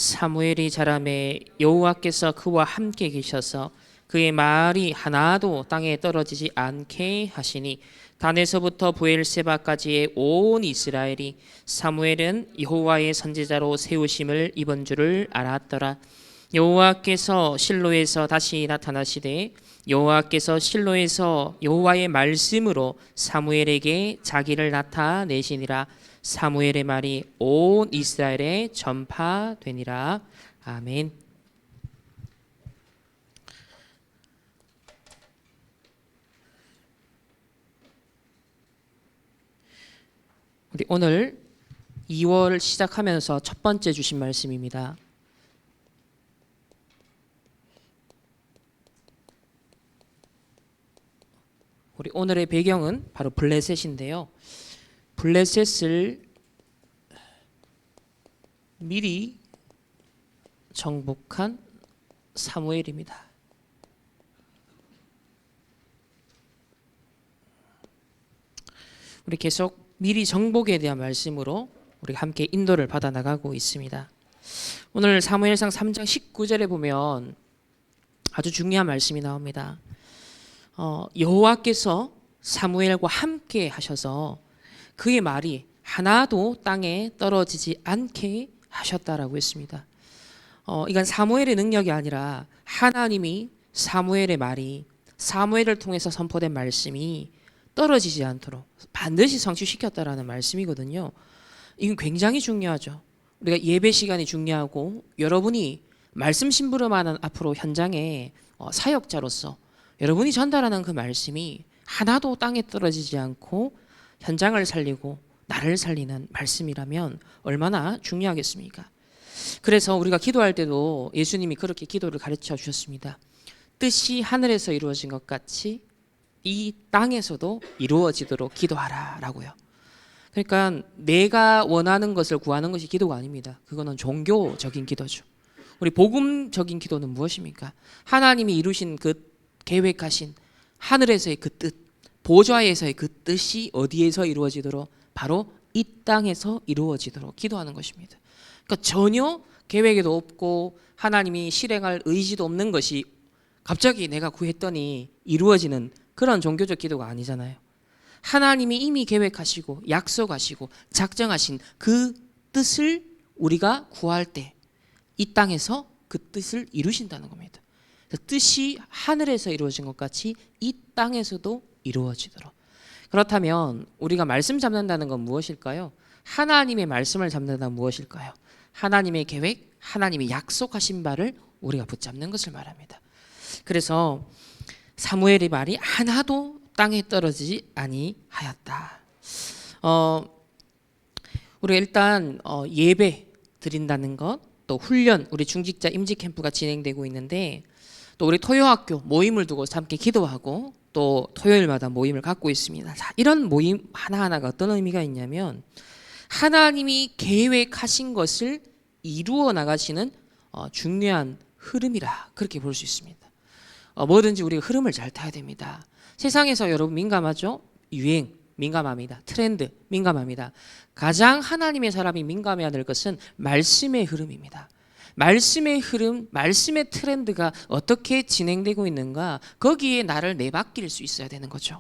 사무엘이 자라매 여호와께서 그와 함께 계셔서 그의 말이 하나도 땅에 떨어지지 않게 하시니 단에서부터 브엘세바까지의 온 이스라엘이 사무엘은 여호와의 선지자로 세우심을 입은 줄을 알았더라. 여호와께서 실로에서 다시 나타나시되 여호와께서 실로에서 여호와의 말씀으로 사무엘에게 자기를 나타내시니라. 사무엘의 말이 온 이스라엘에 전파되니라. 아멘. 우리 오늘 2월 시작하면서 첫 번째 주신 말씀입니다. 우리 오늘의 배경은 바로 블레셋인데요. 블레셋을 미리 정복한 사무엘입니다. 우리 계속 미리 정복에 대한 말씀으로 우리 함께 인도를 받아 나가고 있습니다. 오늘 사무엘상 3장 19절에 보면 아주 중요한 말씀이 나옵니다. 여호와께서 사무엘과 함께 하셔서 그의 말이 하나도 땅에 떨어지지 않게 하셨다라고 했습니다. 이건 사무엘의 능력이 아니라 하나님이 사무엘의 말이 사무엘을 통해서 선포된 말씀이 떨어지지 않도록 반드시 성취시켰다라는 말씀이거든요. 이건 굉장히 중요하죠. 우리가 예배 시간이 중요하고 여러분이 말씀 심부름하는 앞으로 현장의 사역자로서 여러분이 전달하는 그 말씀이 하나도 땅에 떨어지지 않고 현장을 살리고 나를 살리는 말씀이라면 얼마나 중요하겠습니까? 그래서 우리가 기도할 때도 예수님이 그렇게 기도를 가르쳐 주셨습니다. 뜻이 하늘에서 이루어진 것 같이 이 땅에서도 이루어지도록 기도하라 라고요. 그러니까 내가 원하는 것을 구하는 것이 기도가 아닙니다. 그거는 종교적인 기도죠. 우리 복음적인 기도는 무엇입니까? 하나님이 이루신 그 계획하신 하늘에서의 그 뜻, 보좌에서의 그 뜻이 어디에서 이루어지도록? 바로 이 땅에서 이루어지도록 기도하는 것입니다. 그러니까 전혀 계획에도 없고 하나님이 실행할 의지도 없는 것이 갑자기 내가 구했더니 이루어지는 그런 종교적 기도가 아니잖아요. 하나님이 이미 계획하시고 약속하시고 작정하신 그 뜻을 우리가 구할 때 이 땅에서 그 뜻을 이루신다는 겁니다. 뜻이 하늘에서 이루어진 것 같이 이 땅에서도 이루어지도록. 그렇다면 우리가 말씀 잡는다는 건 무엇일까요? 하나님의 말씀을 잡는다는 무엇일까요? 하나님의 계획, 하나님이 약속하신 바를 우리가 붙잡는 것을 말합니다. 그래서 사무엘의 말이 하나도 땅에 떨어지지 아니하였다. 우리가 일단 예배 드린다는 것, 또 훈련, 우리 중직자 임직 캠프가 진행되고 있는데 또 우리 토요학교 모임을 두고 함께 기도하고 또 토요일마다 모임을 갖고 있습니다. 자, 이런 모임 하나하나가 어떤 의미가 있냐면 하나님이 계획하신 것을 이루어 나가시는 중요한 흐름이라 그렇게 볼 수 있습니다. 뭐든지 우리가 흐름을 잘 타야 됩니다. 세상에서 여러분 민감하죠? 유행 민감합니다. 트렌드 민감합니다. 가장 하나님의 사람이 민감해야 될 것은 말씀의 흐름입니다. 말씀의 흐름, 말씀의 트렌드가 어떻게 진행되고 있는가, 거기에 나를 내맡길 수 있어야 되는 거죠.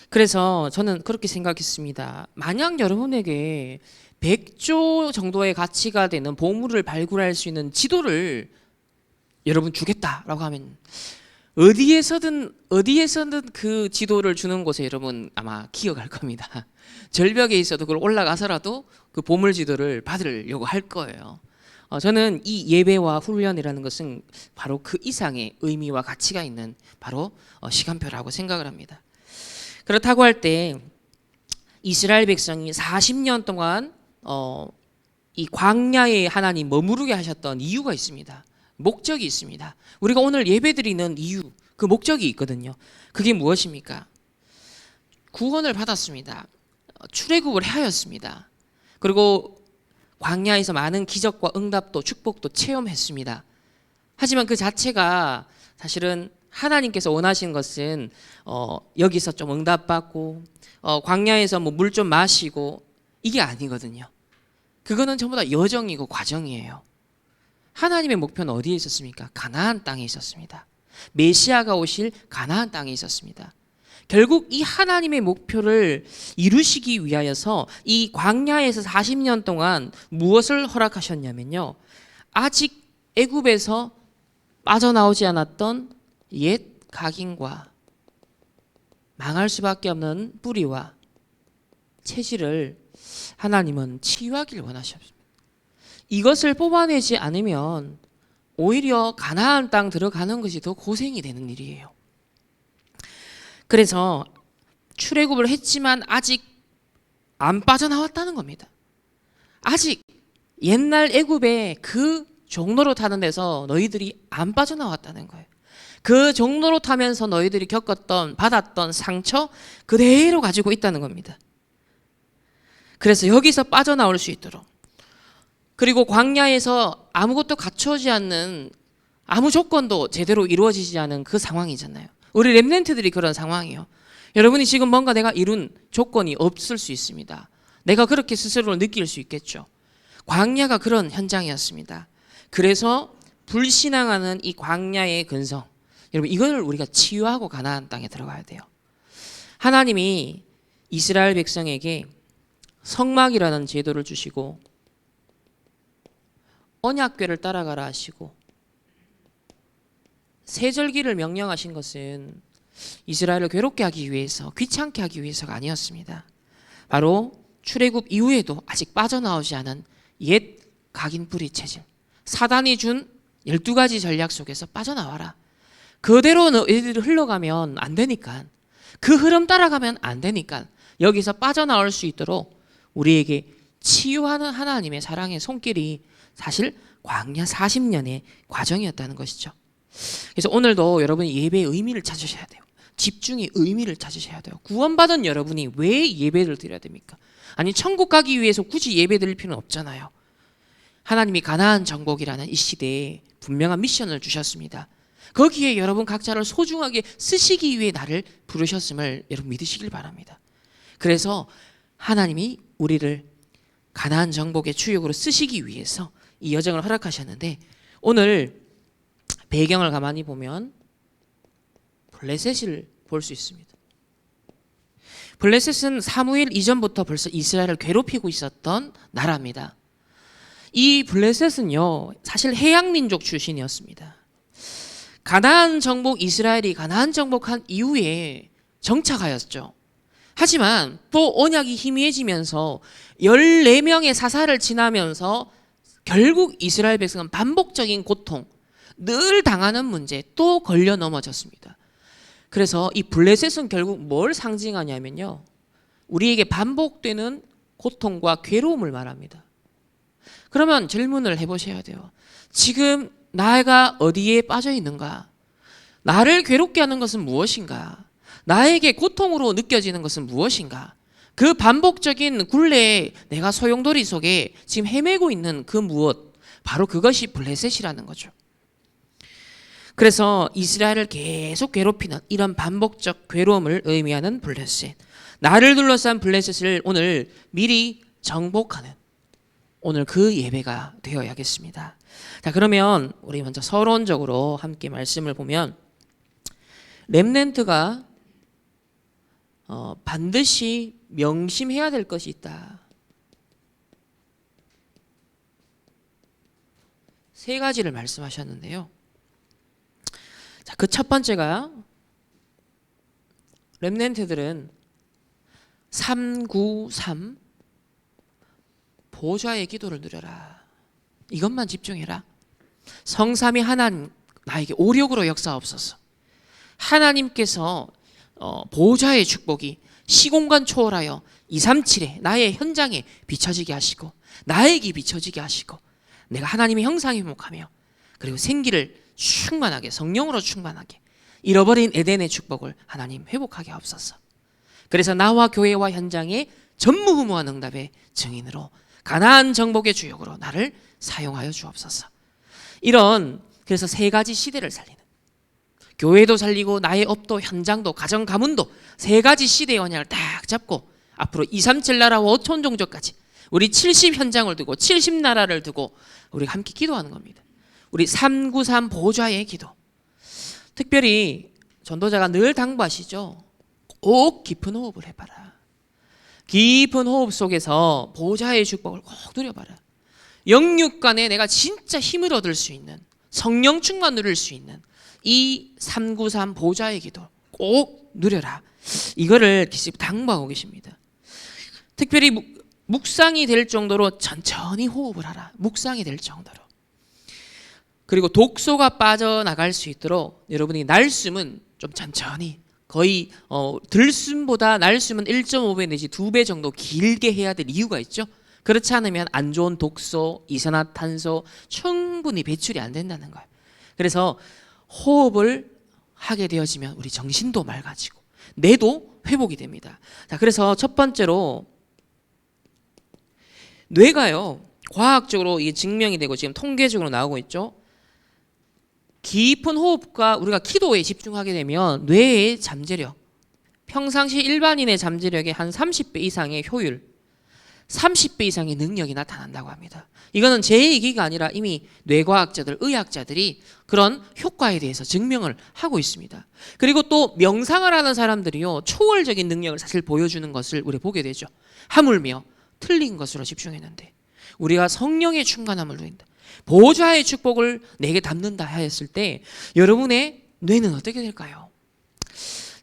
그래서 저는 그렇게 생각했습니다. 만약 여러분에게 100조 정도의 가치가 되는 보물을 발굴할 수 있는 지도를 여러분 주겠다라고 하면 어디에서든 그 지도를 주는 곳에 여러분 아마 기억할 겁니다. 절벽에 있어도 그걸 올라가서라도 그 보물 지도를 받으려고 할 거예요. 저는 이 예배와 훈련이라는 것은 바로 그 이상의 의미와 가치가 있는 바로 시간표라고 생각을 합니다. 그렇다고 할 때 이스라엘 백성이 40년 동안 이 광야에 하나님 머무르게 하셨던 이유가 있습니다. 목적이 있습니다. 우리가 오늘 예배드리는 이유, 그 목적이 있거든요. 그게 무엇입니까? 구원을 받았습니다. 출애굽을 하였습니다. 그리고 광야에서 많은 기적과 응답도 축복도 체험했습니다. 하지만 그 자체가 사실은 하나님께서 원하신 것은 여기서 좀 응답받고 광야에서 뭐 물 좀 마시고 이게 아니거든요. 그거는 전부 다 여정이고 과정이에요. 하나님의 목표는 어디에 있었습니까? 가나안 땅에 있었습니다. 메시아가 오실 가나안 땅에 있었습니다. 결국 이 하나님의 목표를 이루시기 위하여서 이 광야에서 40년 동안 무엇을 허락하셨냐면요. 아직 애굽에서 빠져나오지 않았던 옛 각인과 망할 수밖에 없는 뿌리와 체질을 하나님은 치유하길 원하셨습니다. 이것을 뽑아내지 않으면 오히려 가나안 땅 들어가는 것이 더 고생이 되는 일이에요. 그래서 출애굽을 했지만 아직 안 빠져나왔다는 겁니다. 아직 옛날 애굽의 그 종로로 타는 데서 너희들이 안 빠져나왔다는 거예요. 그 종로로 타면서 너희들이 겪었던 받았던 상처 그대로 가지고 있다는 겁니다. 그래서 여기서 빠져나올 수 있도록, 그리고 광야에서 아무것도 갖춰지지 않는, 아무 조건도 제대로 이루어지지 않은 그 상황이잖아요. 우리 렘넌트들이 그런 상황이에요. 여러분이 지금 뭔가 내가 이룬 조건이 없을 수 있습니다. 내가 그렇게 스스로를 느낄 수 있겠죠. 광야가 그런 현장이었습니다. 그래서 불신앙하는 이 광야의 근성, 여러분 이걸 우리가 치유하고 가나안 땅에 들어가야 돼요. 하나님이 이스라엘 백성에게 성막이라는 제도를 주시고 언약궤를 따라가라 하시고 세절기를 명령하신 것은 이스라엘을 괴롭게 하기 위해서, 귀찮게 하기 위해서가 아니었습니다. 바로 출애굽 이후에도 아직 빠져나오지 않은 옛 각인 뿌리 체질, 사단이 준 12가지 전략 속에서 빠져나와라. 그대로 너희들이 흘러가면 안 되니까, 그 흐름 따라가면 안 되니까 여기서 빠져나올 수 있도록 우리에게 치유하는 하나님의 사랑의 손길이 사실 광야 40년의 과정이었다는 것이죠. 그래서 오늘도 여러분이 예배의 의미를 찾으셔야 돼요. 집중의 의미를 찾으셔야 돼요. 구원받은 여러분이 왜 예배를 드려야 됩니까? 아니 천국 가기 위해서 굳이 예배 드릴 필요는 없잖아요. 하나님이 가나안 정복이라는 이 시대에 분명한 미션을 주셨습니다. 거기에 여러분 각자를 소중하게 쓰시기 위해 나를 부르셨음을 여러분 믿으시길 바랍니다. 그래서 하나님이 우리를 가나안 정복의 주역으로 쓰시기 위해서 이 여정을 허락하셨는데, 오늘 배경을 가만히 보면 블레셋을 볼 수 있습니다. 블레셋은 사무엘 이전부터 벌써 이스라엘을 괴롭히고 있었던 나라입니다. 이 블레셋은요 사실 해양민족 출신이었습니다. 가나안 정복, 이스라엘이 가나안 정복한 이후에 정착하였죠. 하지만 또 언약이 희미해지면서 14명의 사사를 지나면서 결국 이스라엘 백성은 반복적인 고통, 늘 당하는 문제, 또 걸려 넘어졌습니다. 그래서 이 블레셋은 결국 뭘 상징하냐면요, 우리에게 반복되는 고통과 괴로움을 말합니다. 그러면 질문을 해보셔야 돼요. 지금 나가 어디에 빠져 있는가? 나를 괴롭게 하는 것은 무엇인가? 나에게 고통으로 느껴지는 것은 무엇인가? 그 반복적인 굴레에 내가 소용돌이 속에 지금 헤매고 있는 그 무엇, 바로 그것이 블레셋이라는 거죠. 그래서 이스라엘을 계속 괴롭히는 이런 반복적 괴로움을 의미하는 블레셋, 나를 둘러싼 블레셋을 오늘 미리 정복하는 오늘 그 예배가 되어야겠습니다. 자, 그러면 우리 먼저 서론적으로 함께 말씀을 보면, 렘넌트가 반드시 명심해야 될 것이 있다. 세 가지를 말씀하셨는데요. 자, 그 첫 번째가 렘넌트들은 393 보좌의 기도를 누려라. 이것만 집중해라. 성삼위 하나님 나에게 오력으로 역사하옵소서. 하나님께서 보좌의 축복이 시공간 초월하여 237에 나의 현장에 비춰지게 하시고 나에게 비춰지게 하시고 내가 하나님의 형상에 회복하며 그리고 생기를 충만하게, 성령으로 충만하게 잃어버린 에덴의 축복을 하나님 회복하게 하옵소서. 그래서 나와 교회와 현장에 전무후무한 응답의 증인으로 가나안 정복의 주역으로 나를 사용하여 주옵소서. 이런, 그래서 세 가지 시대를 살리는, 교회도 살리고 나의 업도, 현장도, 가정, 가문도 세 가지 시대의 언약을 딱 잡고 앞으로 237 나라와 5천 종족까지 우리 70 현장을 두고 70 나라를 두고 우리가 함께 기도하는 겁니다. 우리 393 보좌의 기도. 특별히 전도자가 늘 당부하시죠. 꼭 깊은 호흡을 해봐라. 깊은 호흡 속에서 보좌의 축복을 꼭 누려봐라. 영육간에 내가 진짜 힘을 얻을 수 있는, 성령 충만 누릴 수 있는 이 393 보좌의 기도 꼭 누려라. 이거를 계속 당부하고 계십니다. 특별히 묵상이 될 정도로 천천히 호흡을 하라. 묵상이 될 정도로. 그리고 독소가 빠져나갈 수 있도록 여러분이 날숨은 좀 천천히, 거의 들숨보다 날숨은 1.5배 내지 2배 정도 길게 해야 될 이유가 있죠. 그렇지 않으면 안 좋은 독소, 이산화탄소 충분히 배출이 안 된다는 거예요. 그래서 호흡을 하게 되어지면 우리 정신도 맑아지고 뇌도 회복이 됩니다. 자, 그래서 첫 번째로 뇌가요, 과학적으로 이게 증명이 되고 지금 통계적으로 나오고 있죠. 깊은 호흡과 우리가 기도에 집중하게 되면 뇌의 잠재력, 평상시 일반인의 잠재력의 한 30배 이상의 효율, 30배 이상의 능력이 나타난다고 합니다. 이거는 제 얘기가 아니라 이미 뇌과학자들, 의학자들이 그런 효과에 대해서 증명을 하고 있습니다. 그리고 또 명상을 하는 사람들이요, 초월적인 능력을 사실 보여주는 것을 우리 보게 되죠. 하물며 틀린 것으로 집중했는데 우리가 성령의 충만함을 누린다, 보좌의 축복을 내게 담는다 하였을 때 여러분의 뇌는 어떻게 될까요?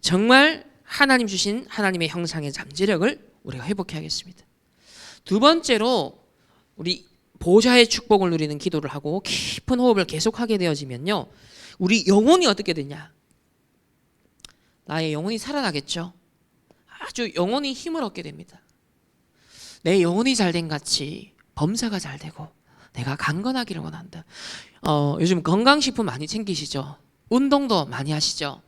정말 하나님 주신 하나님의 형상의 잠재력을 우리가 회복해야겠습니다. 두 번째로 우리 보좌의 축복을 누리는 기도를 하고 깊은 호흡을 계속하게 되어지면요, 우리 영혼이 어떻게 되냐? 나의 영혼이 살아나겠죠. 아주 영혼이 힘을 얻게 됩니다. 내 영혼이 잘된 같이 범사가 잘 되고 내가 강건하기를 원한다. 요즘 건강식품 많이 챙기시죠? 운동도 많이 하시죠?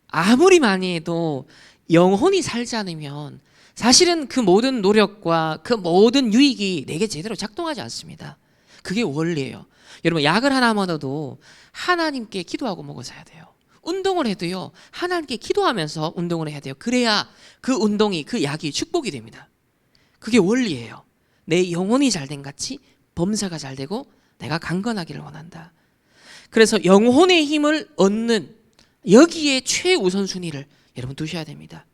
아무리 많이 해도 영혼이 살지 않으면 사실은 그 모든 노력과 그 모든 유익이 내게 제대로 작동하지 않습니다. 그게 원리예요. 여러분, 약을 하나 먹어도 하나님께 기도하고 먹어야 돼요. 운동을 해도요, 하나님께 기도하면서 운동을 해야 돼요. 그래야 그 운동이, 그 약이 축복이 됩니다. 그게 원리예요. 내 영혼이 잘된 같이 범사가 잘 되고 내가 강건하기를 원한다. 그래서 영혼의 힘을 얻는 여기에 최우선순위를 여러분 두셔야 됩니다.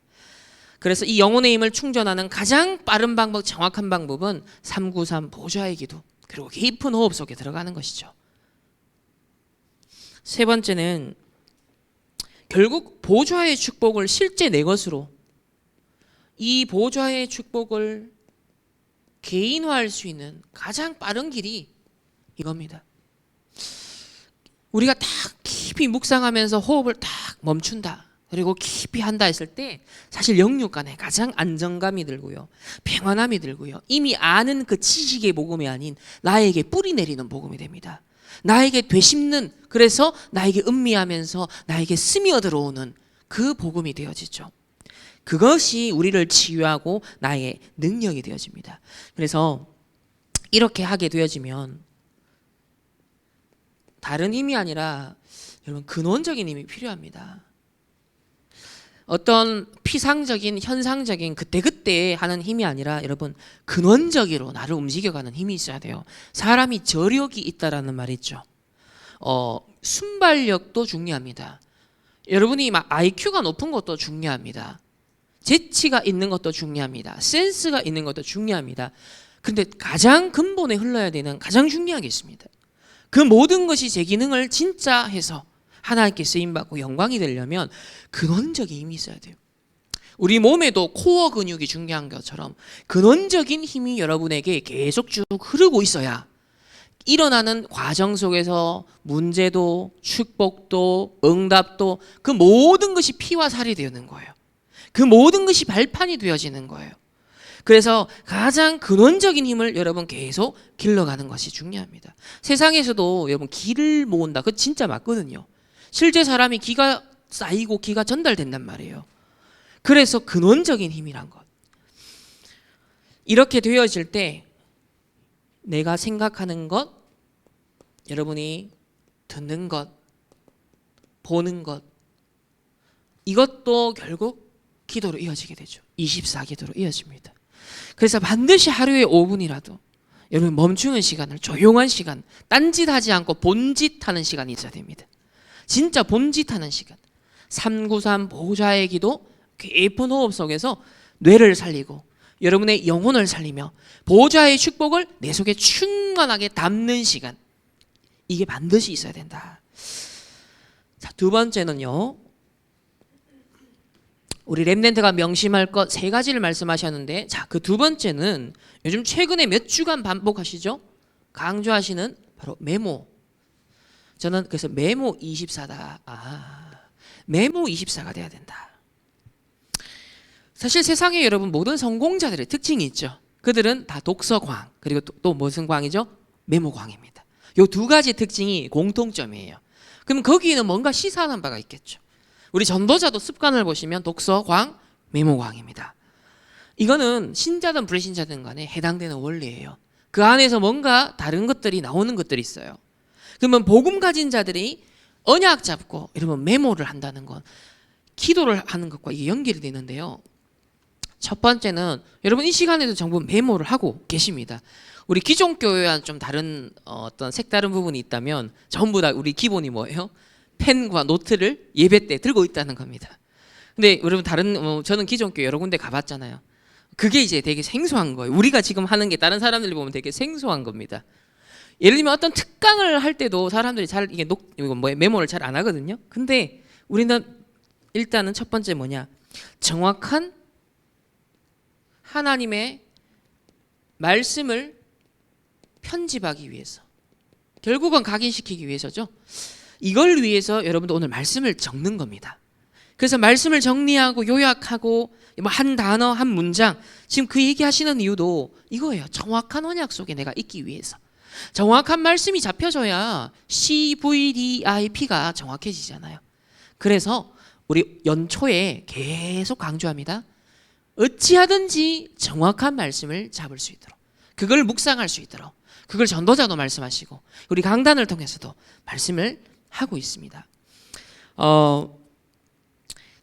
그래서 이 영혼의 힘을 충전하는 가장 빠른 방법, 정확한 방법은 393 보좌의 기도, 그리고 깊은 호흡 속에 들어가는 것이죠. 세 번째는 결국 보좌의 축복을 실제 내 것으로, 이 보좌의 축복을 개인화할 수 있는 가장 빠른 길이 이겁니다. 우리가 딱 깊이 묵상하면서 호흡을 딱 멈춘다, 그리고 깊이 한다 했을 때 사실 영육간에 가장 안정감이 들고요, 평안함이 들고요, 이미 아는 그 지식의 복음이 아닌 나에게 뿌리 내리는 복음이 됩니다. 나에게 되씹는, 그래서 나에게 음미하면서 나에게 스며 들어오는 그 복음이 되어지죠. 그것이 우리를 치유하고 나의 능력이 되어집니다. 그래서 이렇게 하게 되어지면 다른 힘이 아니라 여러분 근원적인 힘이 필요합니다. 어떤 피상적인 현상적인 그때그때 하는 힘이 아니라 여러분 근원적으로 나를 움직여가는 힘이 있어야 돼요. 사람이 저력이 있다라는 말이 있죠. 순발력도 중요합니다. 여러분이 막 IQ가 높은 것도 중요합니다. 재치가 있는 것도 중요합니다. 센스가 있는 것도 중요합니다. 근데 가장 근본에 흘러야 되는 가장 중요한 게 있습니다. 그 모든 것이 제 기능을 진짜 해서 하나님께 쓰임받고 영광이 되려면 근원적인 힘이 있어야 돼요. 우리 몸에도 코어 근육이 중요한 것처럼 근원적인 힘이 여러분에게 계속 쭉 흐르고 있어야 일어나는 과정 속에서 문제도 축복도 응답도 그 모든 것이 피와 살이 되는 거예요. 그 모든 것이 발판이 되어지는 거예요. 그래서 가장 근원적인 힘을 여러분 계속 길러가는 것이 중요합니다. 세상에서도 여러분 기를 모은다, 그거 진짜 맞거든요. 실제 사람이 기가 쌓이고 기가 전달된단 말이에요. 그래서 근원적인 힘이란 것, 이렇게 되어질 때 내가 생각하는 것, 여러분이 듣는 것, 보는 것, 이것도 결국 기도로 이어지게 되죠. 24기도로 이어집니다. 그래서 반드시 하루에 5분이라도 여러분 멈추는 시간을, 조용한 시간, 딴짓하지 않고 본짓하는 시간이 있어야 됩니다. 진짜 본짓하는 시간. 393 보좌의 기도, 깊은 호흡 속에서 뇌를 살리고 여러분의 영혼을 살리며 보좌의 축복을 내 속에 충만하게 담는 시간, 이게 반드시 있어야 된다. 자, 두 번째는요, 우리 렘넌트가 명심할 것 세 가지를 말씀하셨는데, 자, 그 두 번째는 요즘 최근에 몇 주간 반복하시죠? 강조하시는 바로 메모. 저는 그래서 메모 24다. 메모 24가 돼야 된다. 사실 세상에 여러분 모든 성공자들의 특징이 있죠. 그들은 다 독서광, 그리고 또 무슨 광이죠? 메모광입니다. 이 두 가지 특징이 공통점이에요. 그럼 거기에는 뭔가 시사하는 바가 있겠죠. 우리 전도자도 습관을 보시면 독서광, 메모광입니다. 이거는 신자든 불신자든 간에 해당되는 원리예요. 그 안에서 뭔가 다른 것들이 나오는 것들이 있어요. 그러면 복음 가진 자들이 언약 잡고 여러분 메모를 한다는 건 기도를 하는 것과 이게 연결이 되는데요. 첫 번째는 여러분 이 시간에도 전부 메모를 하고 계십니다. 우리 기존 교회와는 좀 다른 어떤 색다른 부분이 있다면 전부 다 우리 기본이 뭐예요? 펜과 노트를 예배 때 들고 있다는 겁니다. 근데 여러분 다른 저는 기존 교회 여러 군데 가봤잖아요. 그게 이제 되게 생소한 거예요. 우리가 지금 하는 게 다른 사람들이 보면 되게 생소한 겁니다. 예를 들면 어떤 특강을 할 때도 사람들이 잘 이게 메모를 잘 안 하거든요. 근데 우리는 일단은 첫 번째 뭐냐? 정확한 하나님의 말씀을 편집하기 위해서, 결국은 각인시키기 위해서죠. 이걸 위해서 여러분도 오늘 말씀을 적는 겁니다. 그래서 말씀을 정리하고 요약하고 뭐 한 단어, 한 문장, 지금 그 얘기하시는 이유도 이거예요. 정확한 언약 속에 내가 있기 위해서. 정확한 말씀이 잡혀져야 CVDIP가 정확해지잖아요. 그래서 우리 연초에 계속 강조합니다. 어찌하든지 정확한 말씀을 잡을 수 있도록, 그걸 묵상할 수 있도록, 그걸 전도자도 말씀하시고 우리 강단을 통해서도 말씀을 하고 있습니다.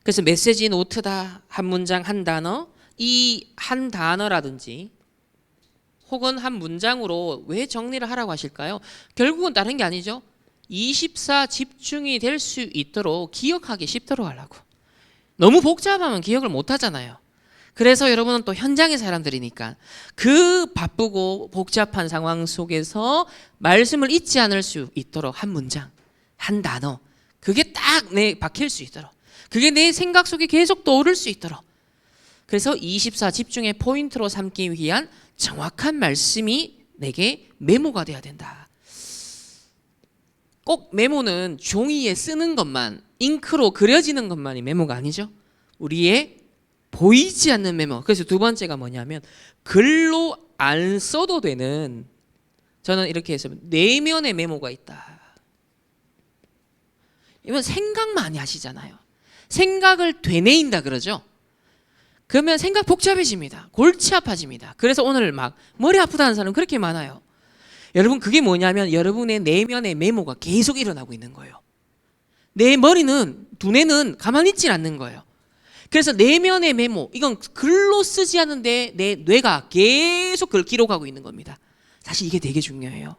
그래서 메시지 노트다, 한 문장 한 단어, 이 한 단어라든지 혹은 한 문장으로 왜 정리를 하라고 하실까요? 결국은 다른 게 아니죠. 24 집중이 될 수 있도록 기억하기 쉽도록 하려고. 너무 복잡하면 기억을 못 하잖아요. 그래서 여러분은 또 현장의 사람들이니까 그 바쁘고 복잡한 상황 속에서 말씀을 잊지 않을 수 있도록 한 문장, 한 단어, 그게 딱 내 박힐 수 있도록, 그게 내 생각 속에 계속 떠오를 수 있도록, 그래서 24 집중의 포인트로 삼기 위한 정확한 말씀이 내게 메모가 돼야 된다. 꼭 메모는 종이에 쓰는 것만, 잉크로 그려지는 것만이 메모가 아니죠. 우리의 보이지 않는 메모. 그래서 두 번째가 뭐냐면 글로 안 써도 되는, 저는 이렇게 해서 내면의 메모가 있다. 이건 생각 많이 하시잖아요. 생각을 되뇌인다 그러죠. 그러면 생각 복잡해집니다. 골치 아파집니다. 그래서 오늘 막 머리 아프다는 사람 그렇게 많아요. 여러분 그게 뭐냐면 여러분의 내면의 메모가 계속 일어나고 있는 거예요. 내 머리는, 두뇌는 가만히 있질 않는 거예요. 그래서 내면의 메모, 이건 글로 쓰지 않는데 내 뇌가 계속 그걸 기록하고 있는 겁니다. 사실 이게 되게 중요해요.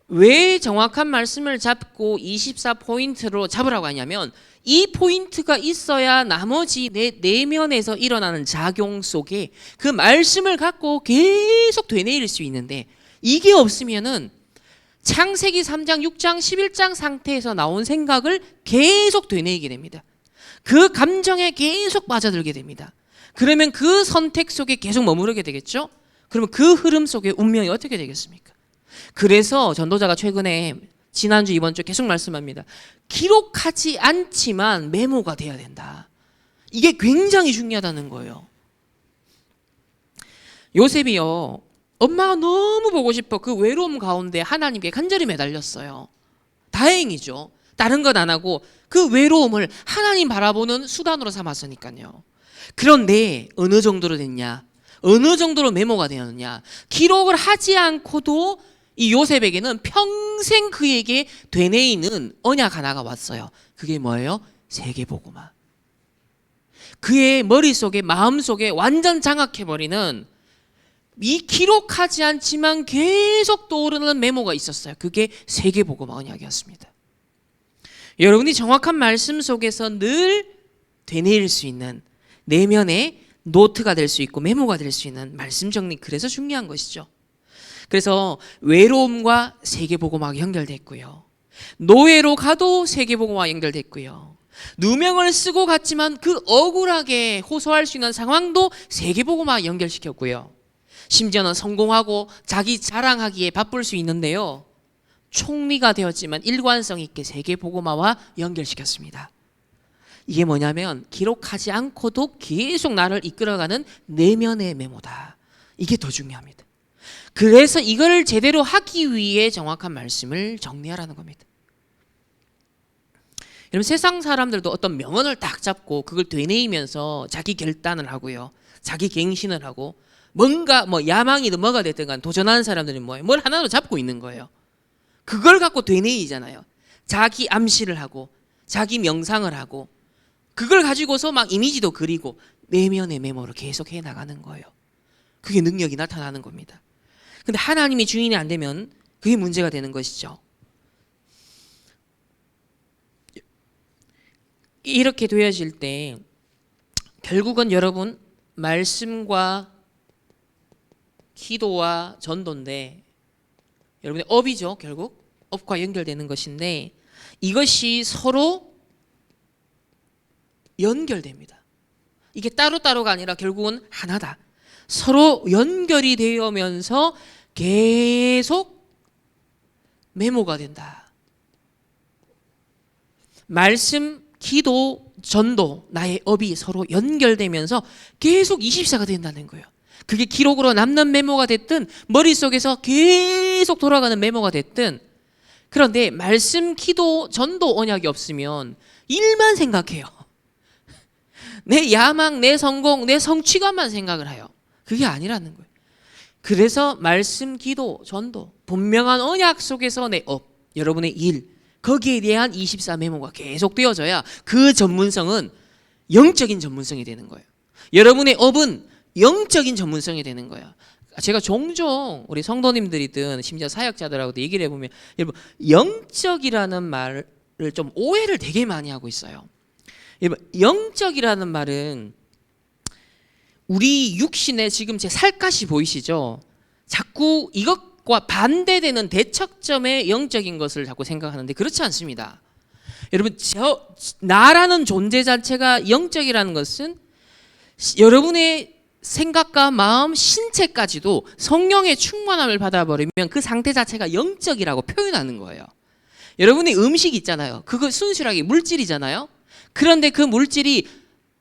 왜 정확한 말씀을 잡고 24포인트로 잡으라고 하냐면 이 포인트가 있어야 나머지 내 내면에서 일어나는 작용 속에 그 말씀을 갖고 계속 되뇌일 수 있는데, 이게 없으면은 창세기 3장, 6장, 11장 상태에서 나온 생각을 계속 되뇌이게 됩니다. 그 감정에 계속 빠져들게 됩니다. 그러면 그 선택 속에 계속 머무르게 되겠죠? 그러면 그 흐름 속에 운명이 어떻게 되겠습니까? 그래서 전도자가 최근에 지난주 이번주 계속 말씀합니다. 기록하지 않지만 메모가 돼야 된다. 이게 굉장히 중요하다는 거예요. 요셉이요, 엄마가 너무 보고 싶어 그 외로움 가운데 하나님께 간절히 매달렸어요. 다행이죠. 다른 것 안 하고 그 외로움을 하나님 바라보는 수단으로 삼았으니까요. 그런데 어느 정도로 됐냐? 어느 정도로 메모가 되었느냐? 기록을 하지 않고도 이 요셉에게는 평생 그에게 되뇌이는 언약 하나가 왔어요. 그게 뭐예요? 세계복음화. 그의 머릿속에, 마음속에 완전 장악해버리는 이 기록하지 않지만 계속 떠오르는 메모가 있었어요. 그게 세계복음화 언약이었습니다. 여러분이 정확한 말씀 속에서 늘 되뇌일 수 있는 내면의 노트가 될 수 있고 메모가 될 수 있는 말씀 정리, 그래서 중요한 것이죠. 그래서 외로움과 세계복음화가 연결됐고요. 노예로 가도 세계복음화가 연결됐고요. 누명을 쓰고 갔지만 그 억울하게 호소할 수 있는 상황도 세계복음화가 연결시켰고요. 심지어는 성공하고 자기 자랑하기에 바쁠 수 있는데요. 총리가 되었지만 일관성 있게 세계복음화와 연결시켰습니다. 이게 뭐냐면 기록하지 않고도 계속 나를 이끌어가는 내면의 메모다. 이게 더 중요합니다. 그래서 이걸 제대로 하기 위해 정확한 말씀을 정리하라는 겁니다. 여러분, 세상 사람들도 어떤 명언을 딱 잡고 그걸 되뇌이면서 자기 결단을 하고요. 자기 갱신을 하고 뭔가 야망이든 뭐가 됐든 간 도전하는 사람들은 뭐예요? 뭘 하나로 잡고 있는 거예요. 그걸 갖고 되뇌이잖아요. 자기 암시를 하고 자기 명상을 하고 그걸 가지고서 막 이미지도 그리고 내면의 메모를 계속 해나가는 거예요. 그게 능력이 나타나는 겁니다. 근데 하나님이 주인이 안 되면 그게 문제가 되는 것이죠. 이렇게 되어질 때 결국은 여러분 말씀과 기도와 전도인데 여러분의 업이죠. 결국 업과 연결되는 것인데 이것이 서로 연결됩니다. 이게 따로따로가 아니라 결국은 하나다. 서로 연결이 되면서 계속 메모가 된다. 말씀, 기도, 전도, 나의 업이 서로 연결되면서 계속 24가 된다는 거예요. 그게 기록으로 남는 메모가 됐든 머릿속에서 계속 돌아가는 메모가 됐든, 그런데 말씀, 기도, 전도 언약이 없으면 일만 생각해요. 내 야망, 내 성공, 내 성취감만 생각을 해요. 그게 아니라는 거예요. 그래서 말씀, 기도, 전도, 분명한 언약 속에서 내 업, 여러분의 일, 거기에 대한 24 메모가 계속 되어져야 그 전문성은 영적인 전문성이 되는 거예요. 여러분의 업은 영적인 전문성이 되는 거예요. 제가 종종 우리 성도님들이든 심지어 사역자들하고도 얘기를 해보면 여러분, 영적이라는 말을 좀 오해를 되게 많이 하고 있어요. 여러분, 영적이라는 말은 우리 육신에 지금 제 살갗이 보이시죠? 자꾸 이것과 반대되는 대척점의 영적인 것을 자꾸 생각하는데 그렇지 않습니다. 여러분, 나라는 존재 자체가 영적이라는 것은 여러분의 생각과 마음, 신체까지도 성령의 충만함을 받아버리면 그 상태 자체가 영적이라고 표현하는 거예요. 여러분의 음식 있잖아요. 그거 순수하게 물질이잖아요. 그런데 그 물질이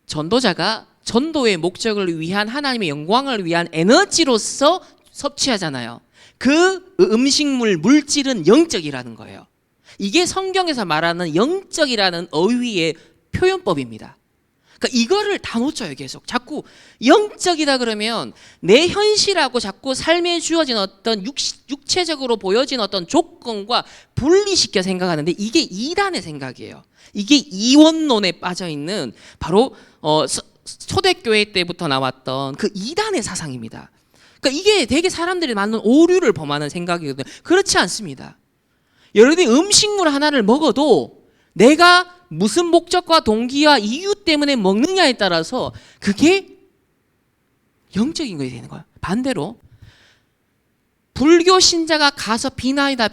전도자가 전도의 목적을 위한 하나님의 영광을 위한 에너지로서 섭취하잖아요. 그 음식물, 물질은 영적이라는 거예요. 이게 성경에서 말하는 영적이라는 어휘의 표현법입니다. 그러니까 이거를 다 놓쳐요. 계속 자꾸 영적이다 그러면 내 현실하고 자꾸 삶에 주어진 어떤 육체적으로 보여진 어떤 조건과 분리시켜 생각하는데 이게 이단의 생각이에요. 이게 이원론에 빠져있는 바로 초대교회 때부터 나왔던 그 이단의 사상입니다. 그러니까 이게 되게 사람들이 많은 오류를 범하는 생각이거든요. 그렇지 않습니다. 여러분이 음식물 하나를 먹어도 내가 무슨 목적과 동기와 이유 때문에 먹느냐에 따라서 그게 영적인 것이 되는 거예요. 반대로 불교 신자가 가서 비나이다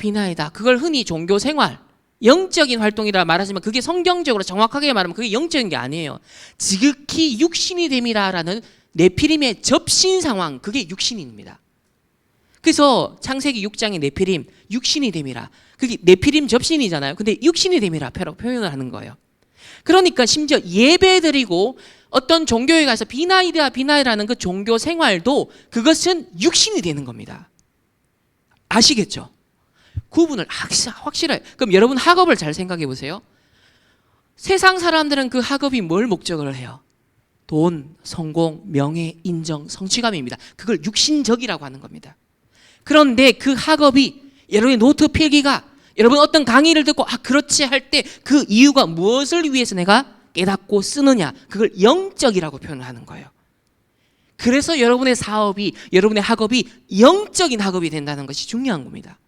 그걸 흔히 종교 생활, 영적인 활동이라 말하지만 그게 성경적으로 정확하게 말하면 그게 영적인 게 아니에요. 지극히 육신이 됨이라라는 네피림의 접신 상황, 그게 육신입니다. 그래서 창세기 6장의 네피림, 육신이 됨이라. 그게 네피림 접신이잖아요. 근데 육신이 됨이라 표현을 하는 거예요. 그러니까 심지어 예배 드리고 어떤 종교에 가서 비나이라는 그 종교 생활도 그것은 육신이 되는 겁니다. 아시겠죠? 구분을 확실해요. 그럼 여러분 학업을 잘 생각해 보세요. 세상 사람들은 그 학업이 뭘 목적을 해요? 돈, 성공, 명예, 인정, 성취감입니다. 그걸 육신적이라고 하는 겁니다. 그런데 그 학업이 여러분의 노트 필기가 여러분 어떤 강의를 듣고 그렇지 할 때 그 이유가 무엇을 위해서 내가 깨닫고 쓰느냐, 그걸 영적이라고 표현을 하는 거예요. 그래서 여러분의 사업이, 여러분의 학업이 영적인 학업이 된다는 것이 중요한 겁니다.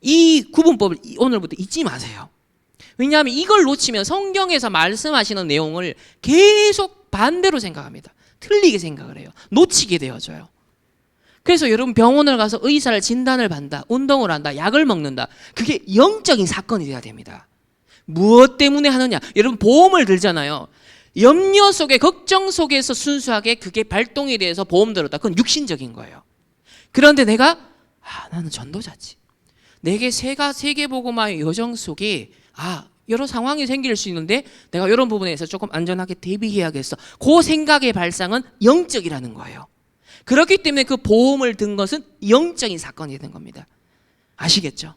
이 구분법을 오늘부터 잊지 마세요. 왜냐하면 이걸 놓치면 성경에서 말씀하시는 내용을 계속 반대로 생각합니다. 틀리게 생각을 해요. 놓치게 되어져요. 그래서 여러분 병원을 가서 의사를 진단을 받는다, 운동을 한다, 약을 먹는다. 그게 영적인 사건이 돼야 됩니다. 무엇 때문에 하느냐? 여러분 보험을 들잖아요. 염려 속에, 걱정 속에서 순수하게 그게 발동이 돼서 보험 들었다. 그건 육신적인 거예요. 그런데 내가 나는 전도자지. 내게 세계복음화의 여정 속에 여러 상황이 생길 수 있는데 내가 이런 부분에서 조금 안전하게 대비해야겠어. 그 생각의 발상은 영적이라는 거예요. 그렇기 때문에 그 보험을 든 것은 영적인 사건이 된 겁니다. 아시겠죠?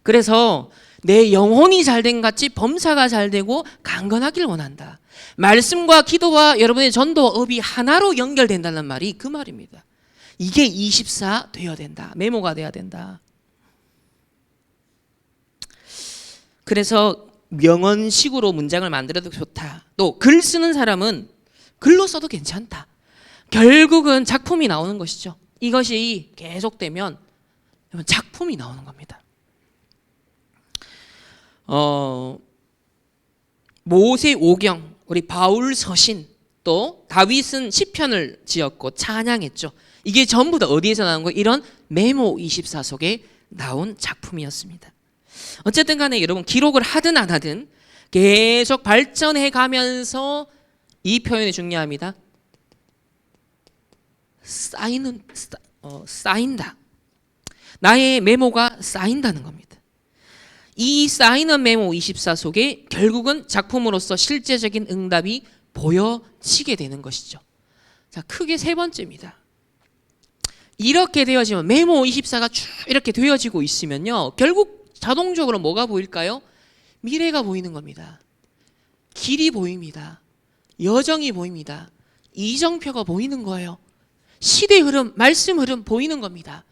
그래서 내 영혼이 잘된 같이 범사가 잘되고 강건하길 원한다. 말씀과 기도와 여러분의 전도와 업이 하나로 연결된다는 말이 그 말입니다. 이게 24 되어야 된다. 메모가 돼야 된다. 그래서 명언식으로 문장을 만들어도 좋다. 또 글 쓰는 사람은 글로 써도 괜찮다. 결국은 작품이 나오는 것이죠. 이것이 계속되면 작품이 나오는 겁니다. 모세 오경, 우리 바울 서신, 또 다윗은 시편을 지었고 찬양했죠. 이게 전부 다 어디에서 나온 거예요? 이런 메모 24 속에 나온 작품이었습니다. 어쨌든 간에 여러분 기록을 하든 안 하든 계속 발전해 가면서 이 표현이 중요합니다. 쌓인다. 나의 메모가 쌓인다는 겁니다. 이 쌓이는 메모 24 속에 결국은 작품으로서 실제적인 응답이 보여지게 되는 것이죠. 자, 크게 세 번째입니다. 이렇게 되어지면 메모 24가 쭉 이렇게 되어지고 있으면요, 결국 자동적으로 뭐가 보일까요? 미래가 보이는 겁니다. 길이 보입니다. 여정이 보입니다. 이정표가 보이는 거예요. 시대 흐름, 말씀 흐름 보이는 겁니다.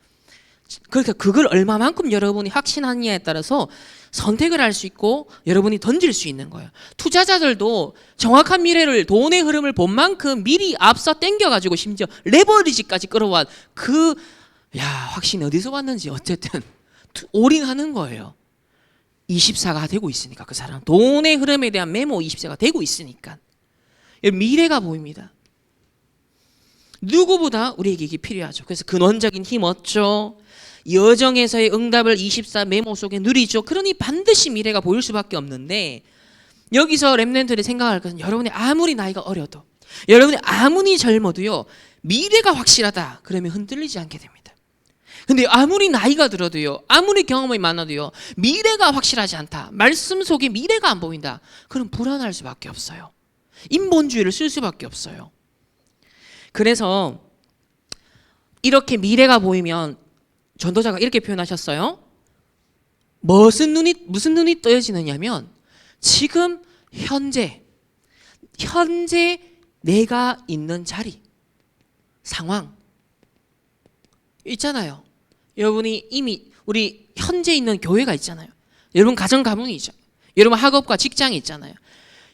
그러니까 그걸 얼마만큼 여러분이 확신하느냐에 따라서 선택을 할 수 있고 여러분이 던질 수 있는 거예요. 투자자들도 정확한 미래를, 돈의 흐름을 본 만큼 미리 앞서 땡겨가지고 심지어 레버리지까지 끌어와 확신이 어디서 왔는지 어쨌든 올인하는 거예요. 24가 되고 있으니까, 그 사람 돈의 흐름에 대한 메모 24가 되고 있으니까 미래가 보입니다. 누구보다 우리에게 이게 필요하죠. 그래서 근원적인 힘 얻죠. 여정에서의 응답을 24 메모 속에 누리죠. 그러니 반드시 미래가 보일 수밖에 없는데, 여기서 렘넌트들이 생각할 것은 여러분이 아무리 나이가 어려도, 여러분이 아무리 젊어도요, 미래가 확실하다 그러면 흔들리지 않게 됩니다. 근데 아무리 나이가 들어도요, 아무리 경험이 많아도요, 미래가 확실하지 않다, 말씀 속에 미래가 안 보인다, 그럼 불안할 수밖에 없어요. 인본주의를 쓸 수밖에 없어요. 그래서 이렇게 미래가 보이면 전도자가 이렇게 표현하셨어요. 무슨 눈이 떠지느냐면 지금 현재 내가 있는 자리, 상황 있잖아요. 여러분이 이미 우리 현재 있는 교회가 있잖아요. 여러분 가정 가문이 있잖아요. 여러분 학업과 직장이 있잖아요.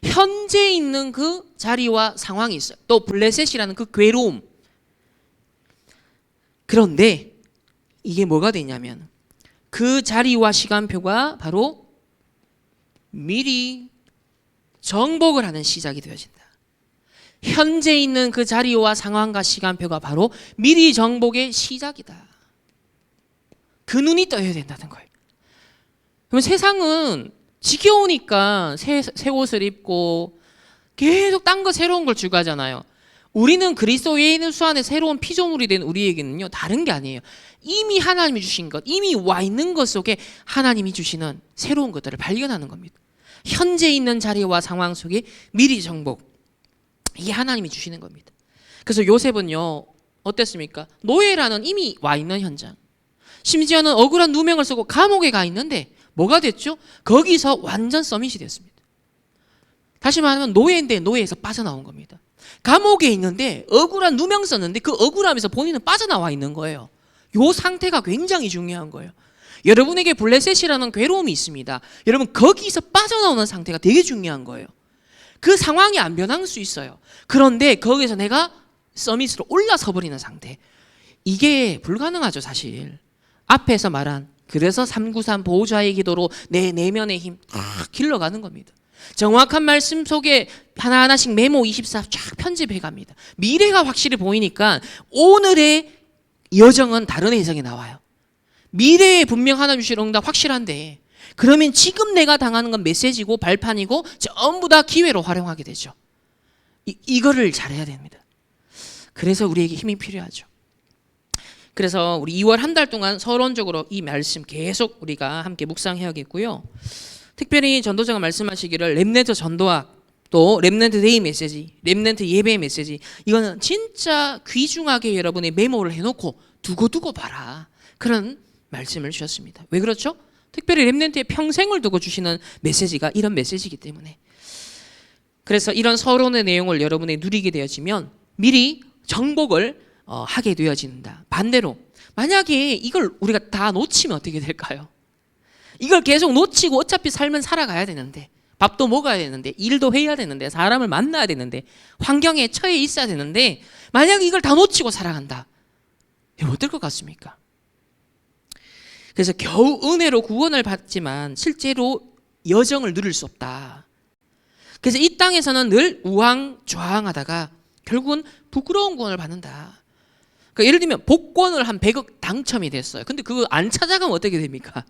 현재 있는 그 자리와 상황이 있어요. 또 블레셋이라는 그 괴로움. 그런데 이게 뭐가 되냐면 그 자리와 시간표가 바로 미리 정복을 하는 시작이 되어진다. 현재 있는 그 자리와 상황과 시간표가 바로 미리 정복의 시작이다. 그 눈이 떠야 된다는 거예요. 그러면 세상은 지겨우니까 새 옷을 입고 계속 딴 거 새로운 걸 추구하잖아요. 우리는 그리스도 예수 안에 새로운 피조물이 된 우리에게는요, 다른 게 아니에요. 이미 하나님이 주신 것, 이미 와 있는 것 속에 하나님이 주시는 새로운 것들을 발견하는 겁니다. 현재 있는 자리와 상황 속에 미리 정복, 이게 하나님이 주시는 겁니다. 그래서 요셉은요 어땠습니까? 노예라는 이미 와 있는 현장, 심지어는 억울한 누명을 쓰고 감옥에 가 있는데 뭐가 됐죠? 거기서 완전 서밋이 됐습니다. 다시 말하면 노예인데 노예에서 빠져나온 겁니다. 감옥에 있는데 억울한 누명 썼는데 그 억울함에서 본인은 빠져나와 있는 거예요. 이 상태가 굉장히 중요한 거예요. 여러분에게 블레셋이라는 괴로움이 있습니다. 여러분 거기서 빠져나오는 상태가 되게 중요한 거예요. 그 상황이 안 변할 수 있어요. 그런데 거기서 내가 서밋으로 올라서 버리는 상태. 이게 불가능하죠, 사실. 앞에서 말한 그래서 393 보호자의 기도로 내 내면의 힘 딱 길러가는 겁니다. 정확한 말씀 속에 하나하나씩 메모 24 쫙 편집해 갑니다. 미래가 확실히 보이니까 오늘의 여정은 다른 해석이 나와요. 미래에 분명 하나님 주실 응답 확실한데 그러면 지금 내가 당하는 건 메시지고 발판이고 전부 다 기회로 활용하게 되죠. 이거를 잘해야 됩니다. 그래서 우리에게 힘이 필요하죠. 그래서 우리 2월 한 달 동안 서론적으로 이 말씀 계속 우리가 함께 묵상해야겠고요. 특별히 전도자가 말씀하시기를 렘넌트 전도학 또 렘넌트 데이 메시지, 렘넌트 예배 메시지 이거는 진짜 귀중하게 여러분의 메모를 해놓고 두고 봐라. 그런 말씀을 주셨습니다. 왜 그렇죠? 특별히 렘넌트의 평생을 두고 주시는 메시지가 이런 메시지이기 때문에. 그래서 이런 서론의 내용을 여러분이 누리게 되어지면 미리 정복을 하게 되어진다. 반대로 만약에 이걸 우리가 다 놓치면 어떻게 될까요? 이걸 계속 놓치고 어차피 삶은 살아가야 되는데 밥도 먹어야 되는데 일도 해야 되는데 사람을 만나야 되는데 환경에 처해 있어야 되는데 만약에 이걸 다 놓치고 살아간다. 이거 어떨 것 같습니까? 그래서 겨우 은혜로 구원을 받지만 실제로 여정을 누릴 수 없다. 그래서 이 땅에서는 늘 우왕좌왕하다가 결국은 부끄러운 구원을 받는다. 그러니까 예를 들면 복권을 한 100억 당첨이 됐어요. 근데 그거 안 찾아가면 어떻게 됩니까?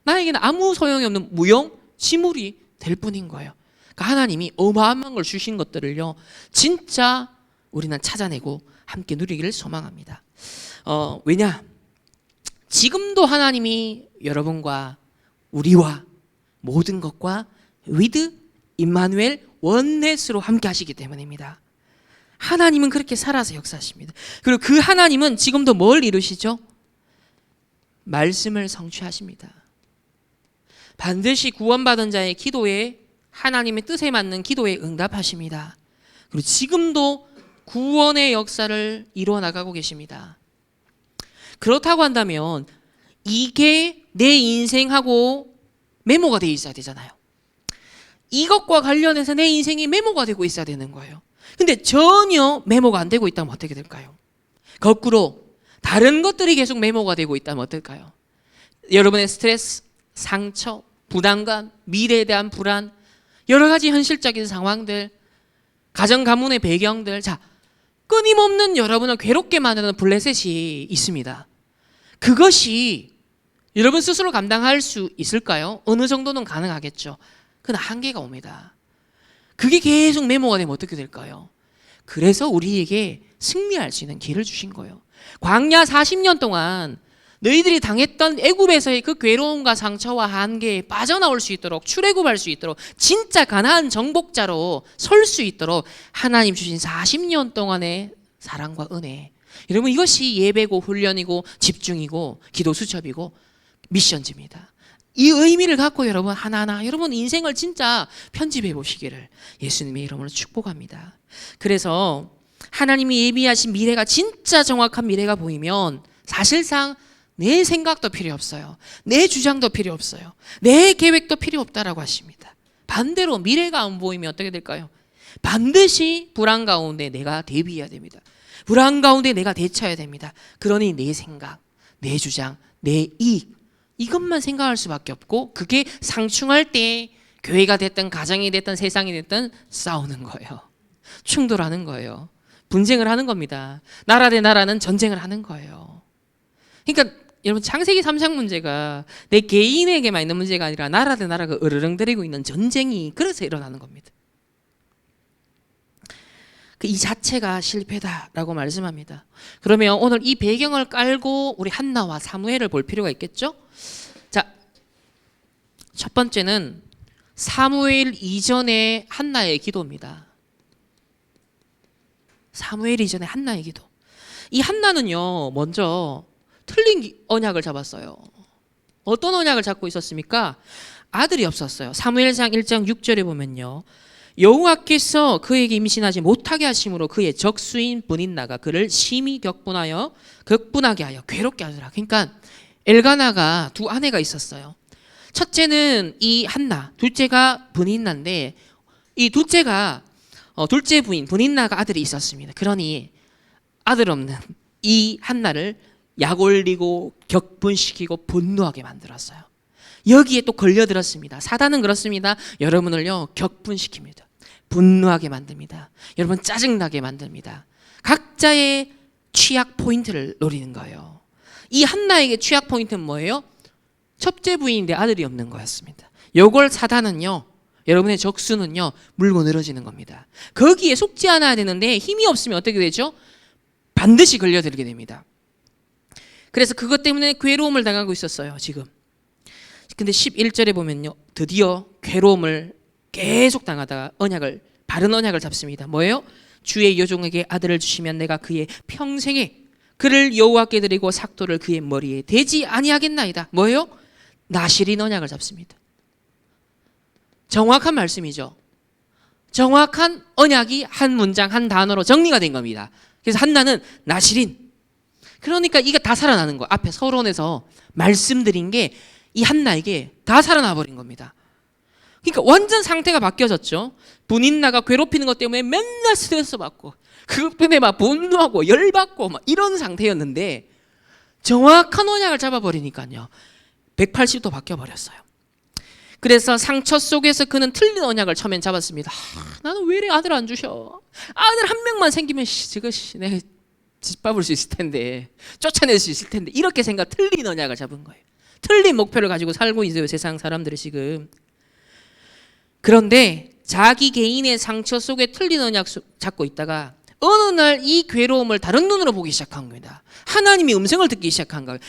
나에게는 아무 소용이 없는 무용 지물이 될 뿐인 거예요. 그러니까 하나님이 어마어마한 걸 주신 것들을요 진짜 우리는 찾아내고 함께 누리기를 소망합니다. 왜냐? 지금도 하나님이 여러분과 우리와 모든 것과 with 임마누엘 원넷으로 함께 하시기 때문입니다. 하나님은 그렇게 살아서 역사하십니다. 그리고 그 하나님은 지금도 뭘 이루시죠? 말씀을 성취하십니다. 반드시 구원받은 자의 기도에 하나님의 뜻에 맞는 기도에 응답하십니다. 그리고 지금도 구원의 역사를 이루어 나가고 계십니다. 그렇다고 한다면 이게 내 인생하고 메모가 되어 있어야 되잖아요. 이것과 관련해서 내 인생이 메모가 되고 있어야 되는 거예요. 근데 전혀 메모가 안 되고 있다면 어떻게 될까요? 거꾸로 다른 것들이 계속 메모가 되고 있다면 어떨까요? 여러분의 스트레스, 상처, 부담감, 미래에 대한 불안, 여러 가지 현실적인 상황들, 가정 가문의 배경들, 자 끊임없는 여러분을 괴롭게 만드는 블레셋이 있습니다. 그것이 여러분 스스로 감당할 수 있을까요? 어느 정도는 가능하겠죠. 그러나 한계가 옵니다. 그게 계속 메모가 되면 어떻게 될까요? 그래서 우리에게 승리할 수 있는 길을 주신 거예요. 광야 40년 동안 너희들이 당했던 애굽에서의 그 괴로움과 상처와 한계에 빠져나올 수 있도록 출애굽할 수 있도록 진짜 가나안 정복자로 설 수 있도록 하나님 주신 40년 동안의 사랑과 은혜. 여러분 이것이 예배고 훈련이고 집중이고 기도 수첩이고 미션지입니다. 이 의미를 갖고 여러분 하나하나 여러분 인생을 진짜 편집해 보시기를 예수님의 이름으로 축복합니다. 그래서 하나님이 예비하신 미래가 진짜 정확한 미래가 보이면 사실상 내 생각도 필요 없어요. 내 주장도 필요 없어요. 내 계획도 필요 없다라고 하십니다. 반대로 미래가 안 보이면 어떻게 될까요? 반드시 불안 가운데 내가 대비해야 됩니다. 불안 가운데 내가 대처해야 됩니다. 그러니 내 생각, 내 주장, 내 이익 이것만 생각할 수밖에 없고 그게 상충할 때 교회가 됐든 가정이 됐든 세상이 됐든 싸우는 거예요. 충돌하는 거예요. 분쟁을 하는 겁니다. 나라 대 나라는 전쟁을 하는 거예요. 그러니까 여러분 창세기 3장 문제가 내 개인에게만 있는 문제가 아니라 나라 대 나라가 으르렁거리고 있는 전쟁이 그래서 일어나는 겁니다. 이 자체가 실패다라고 말씀합니다. 그러면 오늘 이 배경을 깔고 우리 한나와 사무엘을 볼 필요가 있겠죠? 자, 첫 번째는 사무엘 이전의 한나의 기도입니다. 사무엘 이전의 한나의 기도. 이 한나는요, 먼저 틀린 언약을 잡았어요. 어떤 언약을 잡고 있었습니까? 아들이 없었어요. 사무엘상 1장 6절에 보면요. 여호와께서 그에게 임신하지 못하게 하심으로 그의 적수인 브닌나가 그를 심히 격분하게 하여 괴롭게 하더라. 그러니까 엘가나가 두 아내가 있었어요. 첫째는 이 한나, 둘째가 브닌나인데 이 둘째가 둘째 부인 브닌나가 아들이 있었습니다. 그러니 아들 없는 이 한나를 약 올리고 격분시키고 분노하게 만들었어요. 여기에 또 걸려들었습니다. 사단은 그렇습니다. 여러분을요 격분시킵니다. 분노하게 만듭니다. 여러분 짜증나게 만듭니다. 각자의 취약 포인트를 노리는 거예요. 이 한나에게 취약 포인트는 뭐예요? 첫째 부인인데 아들이 없는 거였습니다. 요걸 사단은요, 여러분의 적수는요 물고 늘어지는 겁니다. 거기에 속지 않아야 되는데 힘이 없으면 어떻게 되죠? 반드시 걸려들게 됩니다. 그래서 그것 때문에 괴로움을 당하고 있었어요 지금. 근데 11절에 보면요 드디어 괴로움을 계속 당하다가 바른 언약을 잡습니다. 뭐예요? 주의 여종에게 아들을 주시면 내가 그의 평생에 그를 여호와께 드리고 삭도를 그의 머리에 대지 아니하겠나이다. 뭐예요? 나실인 언약을 잡습니다. 정확한 말씀이죠. 정확한 언약이 한 문장 한 단어로 정리가 된 겁니다. 그래서 한나는 나실인. 그러니까 이게 다 살아나는 거예요. 앞에 서론에서 말씀드린 게 이 한나에게 다 살아나 버린 겁니다. 그러니까 완전 상태가 바뀌어졌죠. 분인나가 괴롭히는 것 때문에 맨날 스트레스 받고 그것 때문에 막 분노하고 열받고 막 이런 상태였는데 정확한 언약을 잡아버리니까요 180도 바뀌어버렸어요. 그래서 상처 속에서 그는 틀린 언약을 처음엔 잡았습니다. 나는 왜 이래 아들 안 주셔? 아들 한 명만 생기면 내가 짓밟을 수 있을 텐데, 쫓아낼 수 있을 텐데, 이렇게 생각 틀린 언약을 잡은 거예요. 틀린 목표를 가지고 살고 있어요 세상 사람들이 지금. 그런데 자기 개인의 상처 속에 틀린 언약 잡고 있다가 어느 날 이 괴로움을 다른 눈으로 보기 시작한 겁니다. 하나님의 음성을 듣기 시작한 거예요.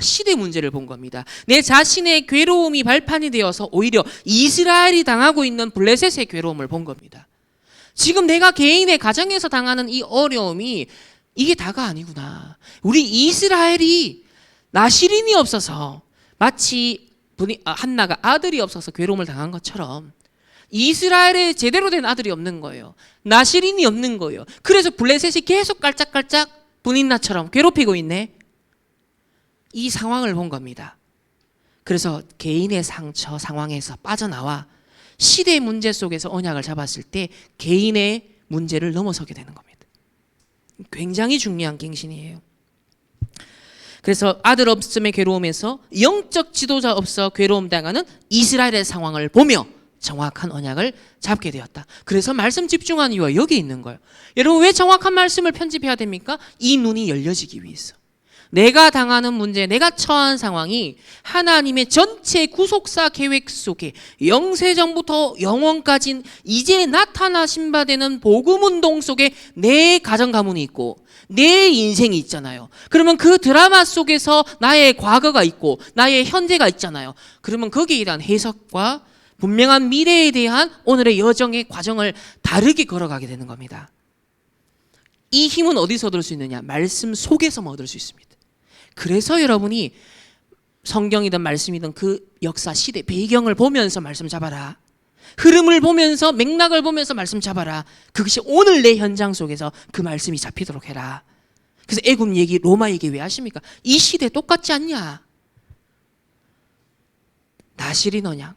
시대 문제를 본 겁니다. 내 자신의 괴로움이 발판이 되어서 오히려 이스라엘이 당하고 있는 블레셋의 괴로움을 본 겁니다. 지금 내가 개인의 가정에서 당하는 이 어려움이 이게 다가 아니구나. 우리 이스라엘이 나실인이 없어서 마치 한나가 아들이 없어서 괴로움을 당한 것처럼 이스라엘에 제대로 된 아들이 없는 거예요. 나실인이 없는 거예요. 그래서 블레셋이 계속 깔짝깔짝 분인나처럼 괴롭히고 있네. 이 상황을 본 겁니다. 그래서 개인의 상처 상황에서 빠져나와 시대의 문제 속에서 언약을 잡았을 때 개인의 문제를 넘어서게 되는 겁니다. 굉장히 중요한 갱신이에요. 그래서 아들 없음의 괴로움에서 영적 지도자 없어 괴로움 당하는 이스라엘의 상황을 보며 정확한 언약을 잡게 되었다. 그래서 말씀 집중한 이유가 여기 있는 거예요. 여러분 왜 정확한 말씀을 편집해야 됩니까? 이 눈이 열려지기 위해서. 내가 당하는 문제, 내가 처한 상황이 하나님의 전체 구속사 계획 속에 영세전부터 영원까지 이제 나타나신 바 되는 복음운동 속에 내 가정 가문이 있고 내 인생이 있잖아요. 그러면 그 드라마 속에서 나의 과거가 있고 나의 현재가 있잖아요. 그러면 거기에 대한 해석과 분명한 미래에 대한 오늘의 여정의 과정을 다르게 걸어가게 되는 겁니다. 이 힘은 어디서 얻을 수 있느냐? 말씀 속에서만 얻을 수 있습니다. 그래서 여러분이 성경이든 말씀이든 그 역사 시대 배경을 보면서 말씀 잡아라. 흐름을 보면서 맥락을 보면서 말씀 잡아라. 그것이 오늘 내 현장 속에서 그 말씀이 잡히도록 해라. 그래서 애굽 얘기, 로마 얘기 왜 하십니까? 이 시대 똑같지 않냐? 나실인 언약.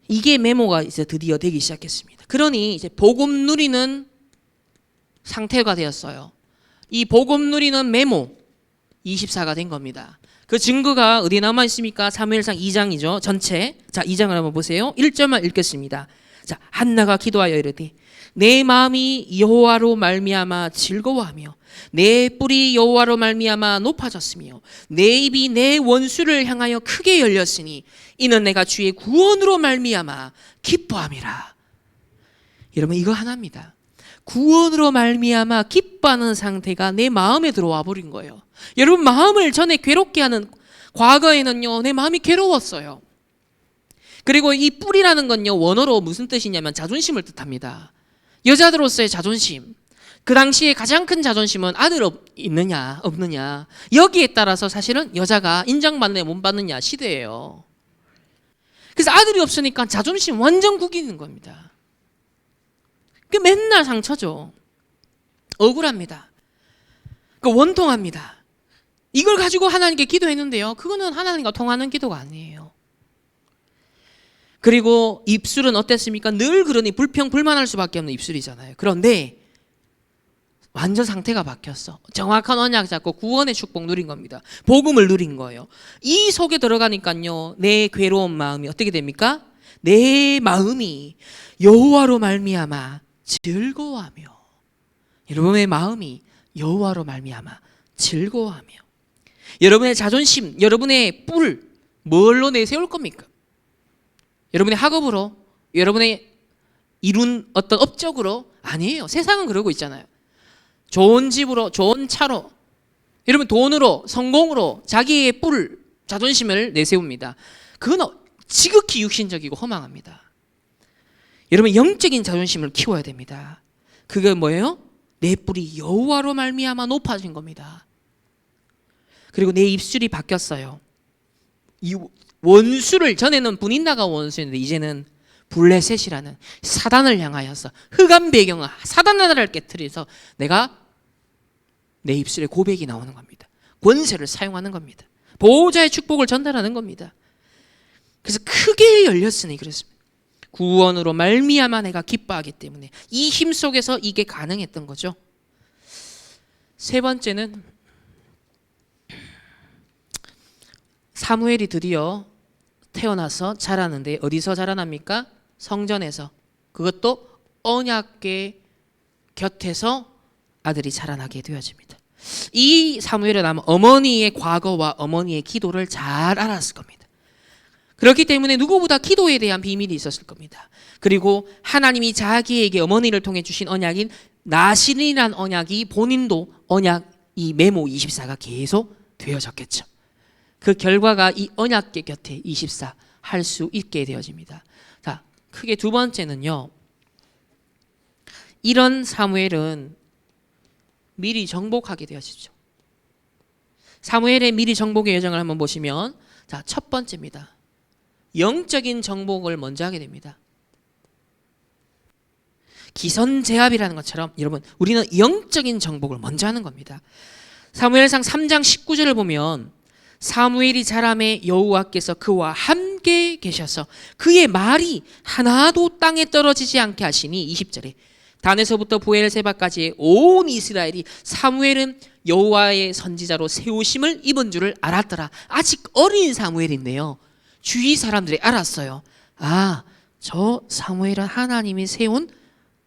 이게 메모가 이제 드디어 되기 시작했습니다. 그러니 이제 복음 누리는 상태가 되었어요. 이 복음 누리는 메모 24가 된 겁니다. 그 증거가 어디에 남아 있습니까? 사무엘상 2장이죠. 전체. 자, 2장을 한번 보세요. 1절만 읽겠습니다. 자, 한나가 기도하여 이르되 내 마음이 여호와로 말미암아 즐거워하며 내 뿔이 여호와로 말미암아 높아졌으며 내 입이 내 원수를 향하여 크게 열렸으니 이는 내가 주의 구원으로 말미암아 기뻐함이라. 여러분 이거 하나입니다. 구원으로 말미암아 기뻐하는 상태가 내 마음에 들어와 버린 거예요. 여러분 마음을 전에 괴롭게 하는 과거에는요 내 마음이 괴로웠어요. 그리고 이 뿔이라는 건요 원어로 무슨 뜻이냐면 자존심을 뜻합니다. 여자들로서의 자존심. 그 당시에 가장 큰 자존심은 아들 있느냐 없느냐 여기에 따라서 사실은 여자가 인정받느냐 못 받느냐 시대예요. 그래서 아들이 없으니까 자존심 완전 구기는 겁니다. 그 맨날 상처죠. 억울합니다. 그 원통합니다. 이걸 가지고 하나님께 기도했는데요. 그거는 하나님과 통하는 기도가 아니에요. 그리고 입술은 어땠습니까? 늘 그러니 불평불만할 수밖에 없는 입술이잖아요. 그런데 완전 상태가 바뀌었어. 정확한 언약 잡고 구원의 축복 누린 겁니다. 복음을 누린 거예요. 이 속에 들어가니까요, 내 괴로운 마음이 어떻게 됩니까? 내 마음이 여호와로 말미암아 즐거워하며, 여러분의 마음이 여호와로 말미암아 즐거워하며, 여러분의 자존심, 여러분의 뿔 뭘로 내세울 겁니까? 여러분의 학업으로, 여러분의 이룬 어떤 업적으로? 아니에요. 세상은 그러고 있잖아요. 좋은 집으로, 좋은 차로, 여러분 돈으로, 성공으로 자기의 뿔, 자존심을 내세웁니다. 그건 지극히 육신적이고 허망합니다. 여러분 영적인 자존심을 키워야 됩니다. 그게 뭐예요? 내 뿔이 여호와로 말미암아 높아진 겁니다. 그리고 내 입술이 바뀌었어요. 이 원수를, 전에는 분인나가 원수였는데 이제는 블레셋이라는 사단을 향하여서 흑암 배경을, 사단 나라를 깨트려서 내가 내 입술에 고백이 나오는 겁니다. 권세를 사용하는 겁니다. 보호자의 축복을 전달하는 겁니다. 그래서 크게 열렸으니 그렇습니다. 구원으로 말미암아 내가 기뻐하기 때문에 이 힘 속에서 이게 가능했던 거죠. 세 번째는 사무엘이 드디어 태어나서 자라는데 어디서 자라납니까? 성전에서. 그것도 언약궤 곁에서 아들이 자라나게 되어집니다. 이 사무엘은 아마 어머니의 과거와 어머니의 기도를 잘 알았을 겁니다. 그렇기 때문에 누구보다 기도에 대한 비밀이 있었을 겁니다. 그리고 하나님이 자기에게 어머니를 통해 주신 언약인 나신이란 언약이 본인도 언약 이 메모 24가 계속 되어졌겠죠. 그 결과가 이 언약궤 곁에 24 할 수 있게 되어집니다. 자, 크게 두 번째는요. 이런 사무엘은 미리 정복하게 되어지죠. 사무엘의 미리 정복의 여정을 한번 보시면, 자, 첫 번째입니다. 영적인 정복을 먼저 하게 됩니다. 기선제압이라는 것처럼 여러분 우리는 영적인 정복을 먼저 하는 겁니다. 사무엘상 3장 19절을 보면 사무엘이 자라매 여호와께서 그와 함께 계셔서 그의 말이 하나도 땅에 떨어지지 않게 하시니 20절에 단에서부터 부엘세바까지의 온 이스라엘이 사무엘은 여호와의 선지자로 세우심을 입은 줄을 알았더라. 아직 어린 사무엘인데요. 주위 사람들이 알았어요. 아, 저 사무엘은 하나님이 세운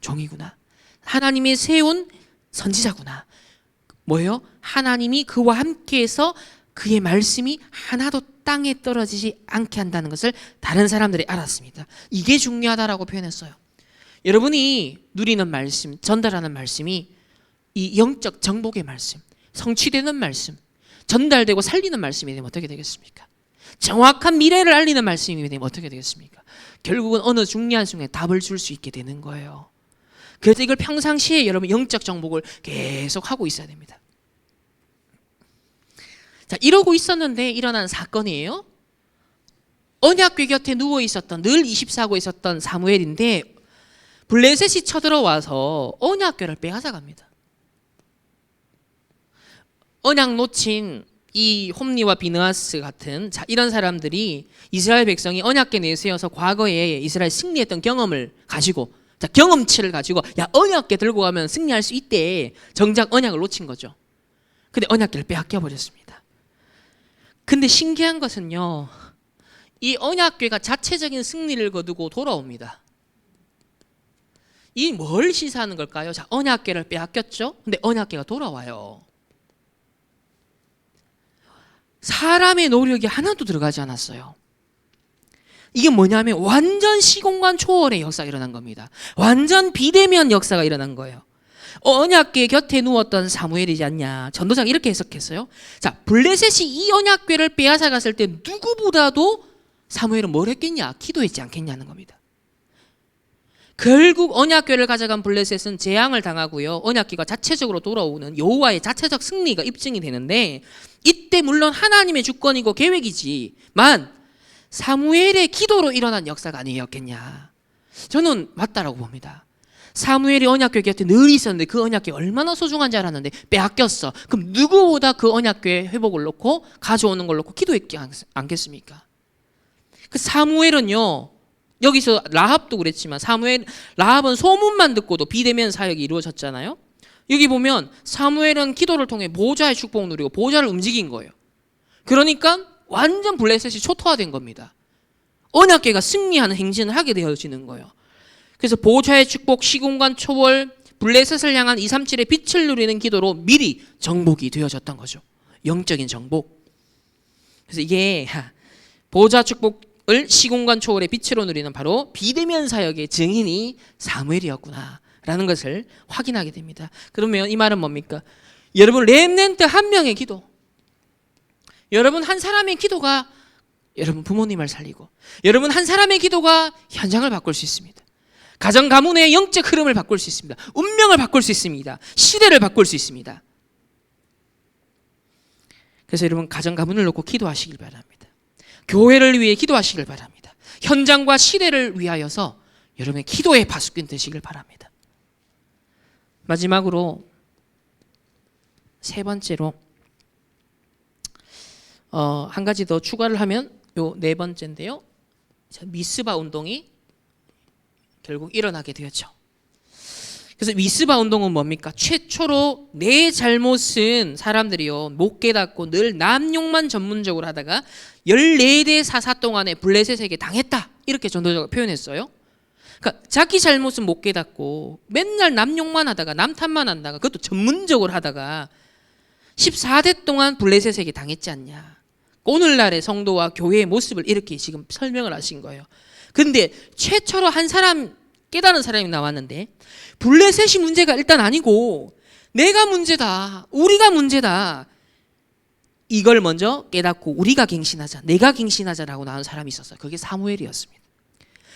종이구나. 하나님이 세운 선지자구나. 뭐예요? 하나님이 그와 함께해서 그의 말씀이 하나도 땅에 떨어지지 않게 한다는 것을 다른 사람들이 알았습니다. 이게 중요하다라고 표현했어요. 여러분이 누리는 말씀, 전달하는 말씀이 이 영적 정복의 말씀, 성취되는 말씀, 전달되고 살리는 말씀이 되면 어떻게 되겠습니까? 정확한 미래를 알리는 말씀이 되면 어떻게 되겠습니까? 결국은 어느 중요한 순간에 답을 줄 수 있게 되는 거예요. 그래서 이걸 평상시에 여러분 영적 정복을 계속 하고 있어야 됩니다. 자, 이러고 있었는데 일어난 사건이에요. 언약궤 곁에 누워 있었던, 늘 24하고 있었던 사무엘인데 블레셋이 쳐들어와서 언약궤를 빼앗아 갑니다. 언약 놓친 이 홈리와 비느하스 같은 이런 사람들이 이스라엘 백성이 언약궤 내세워서 과거에 이스라엘 승리했던 경험을 가지고, 자, 경험치를 가지고 야 언약궤 들고 가면 승리할 수 있대. 정작 언약을 놓친 거죠. 근데 언약궤를 빼앗겨 버렸습니다. 근데 신기한 것은요, 이 언약궤가 자체적인 승리를 거두고 돌아옵니다. 이 뭘 시사하는 걸까요? 자, 언약궤를 빼앗겼죠. 근데 언약궤가 돌아와요. 사람의 노력이 하나도 들어가지 않았어요. 이게 뭐냐면 완전 시공간 초월의 역사가 일어난 겁니다. 완전 비대면 역사가 일어난 거예요. 언약궤 곁에 누웠던 사무엘이지 않냐. 전도자가 이렇게 해석했어요. 자, 블레셋이 이 언약궤를 빼앗아 갔을 때 누구보다도 사무엘은 뭘 했겠냐? 기도했지 않겠냐는 겁니다. 결국 언약궤를 가져간 블레셋은 재앙을 당하고요. 언약궤가 자체적으로 돌아오는 여호와의 자체적 승리가 입증이 되는데, 이때 물론 하나님의 주권이고 계획이지만 사무엘의 기도로 일어난 역사가 아니었겠냐. 저는 맞다라고 봅니다. 사무엘이 언약궤 곁에 늘 있었는데 그 언약궤 얼마나 소중한지 알았는데 빼앗겼어. 그럼 누구보다 그 언약궤 회복을 놓고 가져오는 걸 놓고 기도했지 않겠습니까? 그 사무엘은요, 여기서 라합도 그랬지만 라합은 소문만 듣고도 비대면 사역이 이루어졌잖아요. 여기 보면 사무엘은 기도를 통해 보호자의 축복을 누리고 보호자를 움직인 거예요. 그러니까 완전 블레셋이 초토화된 겁니다. 언약궤가 승리하는 행진을 하게 되어지는 거예요. 그래서 보호자의 축복, 시공간 초월, 블레셋을 향한 237의 빛을 누리는 기도로 미리 정복이 되어졌던 거죠. 영적인 정복. 그래서 이게 보호자 축복을 시공간 초월의 빛으로 누리는 바로 비대면 사역의 증인이 사무엘이었구나 라는 것을 확인하게 됩니다. 그러면 이 말은 뭡니까? 여러분, 렘넌트 한 명의 기도, 여러분 한 사람의 기도가 여러분 부모님을 살리고, 여러분 한 사람의 기도가 현장을 바꿀 수 있습니다. 가정 가문의 영적 흐름을 바꿀 수 있습니다. 운명을 바꿀 수 있습니다. 시대를 바꿀 수 있습니다. 그래서 여러분 가정 가문을 놓고 기도하시길 바랍니다. 교회를 위해 기도하시길 바랍니다. 현장과 시대를 위하여서 여러분의 기도의 파수꾼 되시길 바랍니다. 마지막으로 세 번째로 한 가지 더 추가를 하면 요 네 번째인데요. 미스바 운동이 결국 일어나게 되었죠. 그래서 미스바 운동은 뭡니까? 최초로 내 잘못은 사람들이요 못 깨닫고 늘 남욕만 전문적으로 하다가 14대 사사 동안에 블레셋에게 당했다, 이렇게 전도자가 표현했어요. 그러니까 자기 잘못은 못 깨닫고 맨날 남욕만 하다가 남 탓만 한다가, 그것도 전문적으로 하다가 14대 동안 블레셋에게 당했지 않냐. 오늘날의 성도와 교회의 모습을 이렇게 지금 설명을 하신 거예요. 근데 최초로 한 사람, 깨달은 사람이 나왔는데 블레셋이 문제가 일단 아니고 내가 문제다, 우리가 문제다, 이걸 먼저 깨닫고 우리가 갱신하자, 내가 갱신하자라고 나온 사람이 있었어요. 그게 사무엘이었습니다.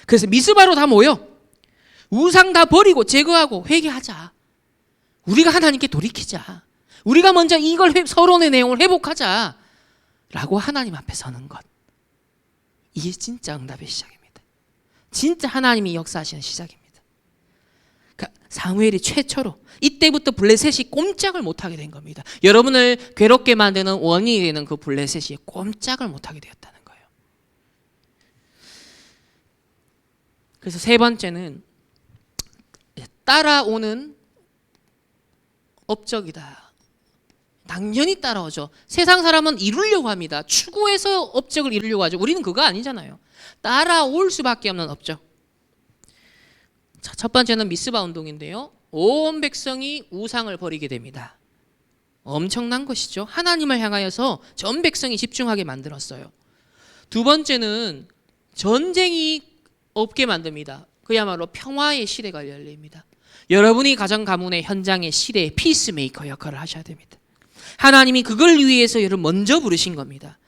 그래서 미스바로 다 모여 우상 다 버리고 제거하고 회개하자, 우리가 하나님께 돌이키자, 우리가 먼저 이걸 서론의 내용을 회복하자 라고 하나님 앞에 서는 것, 이게 진짜 응답의 시작입니다. 진짜 하나님이 역사하시는 시작입니다. 그러니까 사무엘이 최초로, 이때부터 블레셋이 꼼짝을 못하게 된 겁니다. 여러분을 괴롭게 만드는 원인이 되는 그 블레셋이 꼼짝을 못하게 되었다는 거예요. 그래서 세 번째는 따라오는 업적이다. 당연히 따라오죠. 세상 사람은 이루려고 합니다. 추구해서 업적을 이루려고 하죠. 우리는 그거 아니잖아요. 따라올 수밖에 없는 업적. 자, 첫 번째는 미스바 운동인데요. 온 백성이 우상을 버리게 됩니다. 엄청난 것이죠. 하나님을 향하여서 전 백성이 집중하게 만들었어요. 두 번째는 전쟁이 없게 만듭니다. 그야말로 평화의 시대가 열립니다. 여러분이 가정 가문의 현장의 시대의 피스메이커 역할을 하셔야 됩니다. 하나님이 그걸 위해서 여러분 먼저 부르신 겁니다.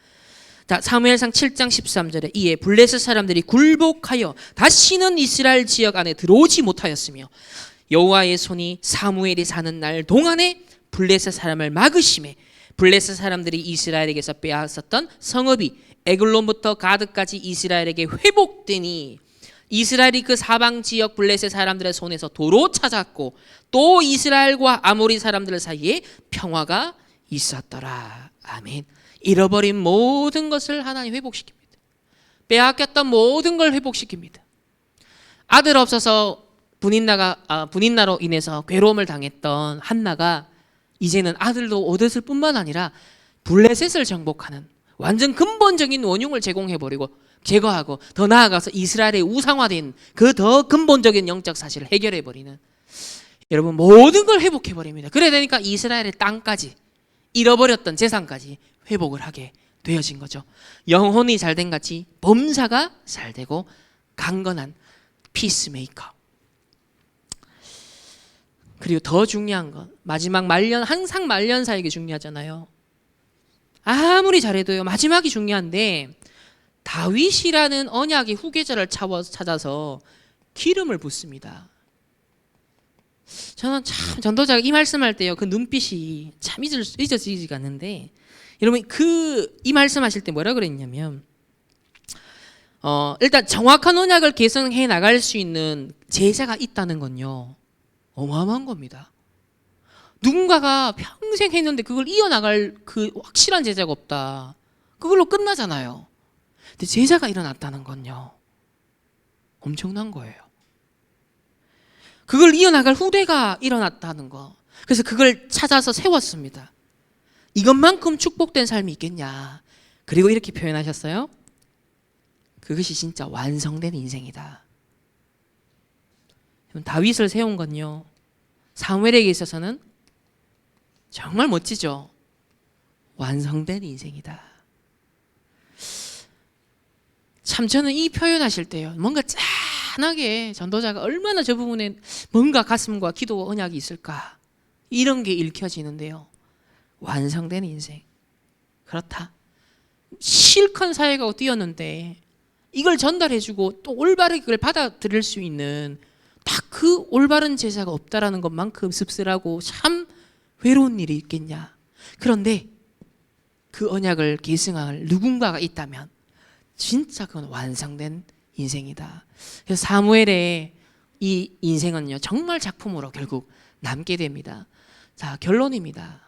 자, 사무엘상 7장 13절에 이에 블레셋 사람들이 굴복하여 다시는 이스라엘 지역 안에 들어오지 못하였으며 여호와의 손이 사무엘이 사는 날 동안에 블레셋 사람을 막으심에 블레셋 사람들이 이스라엘에게서 빼앗았던 성읍이 에글론부터 가드까지 이스라엘에게 회복되니 이스라엘이 그 사방 지역 블레셋 사람들의 손에서 도로 찾았고 또 이스라엘과 아모리 사람들 사이에 평화가 있었더라. 아멘. 잃어버린 모든 것을 하나님 회복시킵니다. 빼앗겼던 모든 걸 회복시킵니다. 아들 없어서 분인나로 인해서 괴로움을 당했던 한나가 이제는 아들도 얻었을 뿐만 아니라 블레셋을 정복하는 완전 근본적인 원흉을 제거하고 더 나아가서 이스라엘의 우상화된 그 더 근본적인 영적 사실을 해결해버리는, 여러분 모든 걸 회복해버립니다. 그래야 되니까 이스라엘의 땅까지, 잃어버렸던 재산까지 회복을 하게 되어진 거죠. 영혼이 잘된 같이 범사가 잘되고 강건한 피스메이커. 그리고 더 중요한 건 마지막 말년, 항상 말년 사역이 중요하잖아요. 아무리 잘해도요 마지막이 중요한데 다윗이라는 언약의 후계자를 찾아서 기름을 붓습니다. 저는 참 전도자가 이 말씀할 때요 그 눈빛이 참 잊어지지가 않는데, 여러분 이 말씀하실 때 뭐라 그랬냐면 일단 정확한 언약을 계승해 나갈 수 있는 제자가 있다는 건요 어마어마한 겁니다. 누군가가 평생 했는데 그걸 이어나갈 그 확실한 제자가 없다, 그걸로 끝나잖아요. 근데 제자가 일어났다는 건요 엄청난 거예요. 그걸 이어나갈 후대가 일어났다는 거, 그래서 그걸 찾아서 세웠습니다. 이것만큼 축복된 삶이 있겠냐. 그리고 이렇게 표현하셨어요. 그것이 진짜 완성된 인생이다. 다윗을 세운 건요, 사무엘에게 있어서는 정말 멋지죠. 완성된 인생이다. 참 저는 이 표현하실 때요, 뭔가 짠하게 전도자가 얼마나 저 부분에 뭔가 가슴과 기도와 언약이 있을까, 이런 게 읽혀지는데요. 완성된 인생. 그렇다. 실컷 사회가 뛰었는데 이걸 전달해주고 또 올바르게 그걸 받아들일 수 있는 딱 그 올바른 제자가 없다라는 것만큼 씁쓸하고 참 외로운 일이 있겠냐. 그런데 그 언약을 계승할 누군가가 있다면 진짜 그건 완성된 인생이다. 그래서 사무엘의 이 인생은요, 정말 작품으로 결국 남게 됩니다. 자, 결론입니다.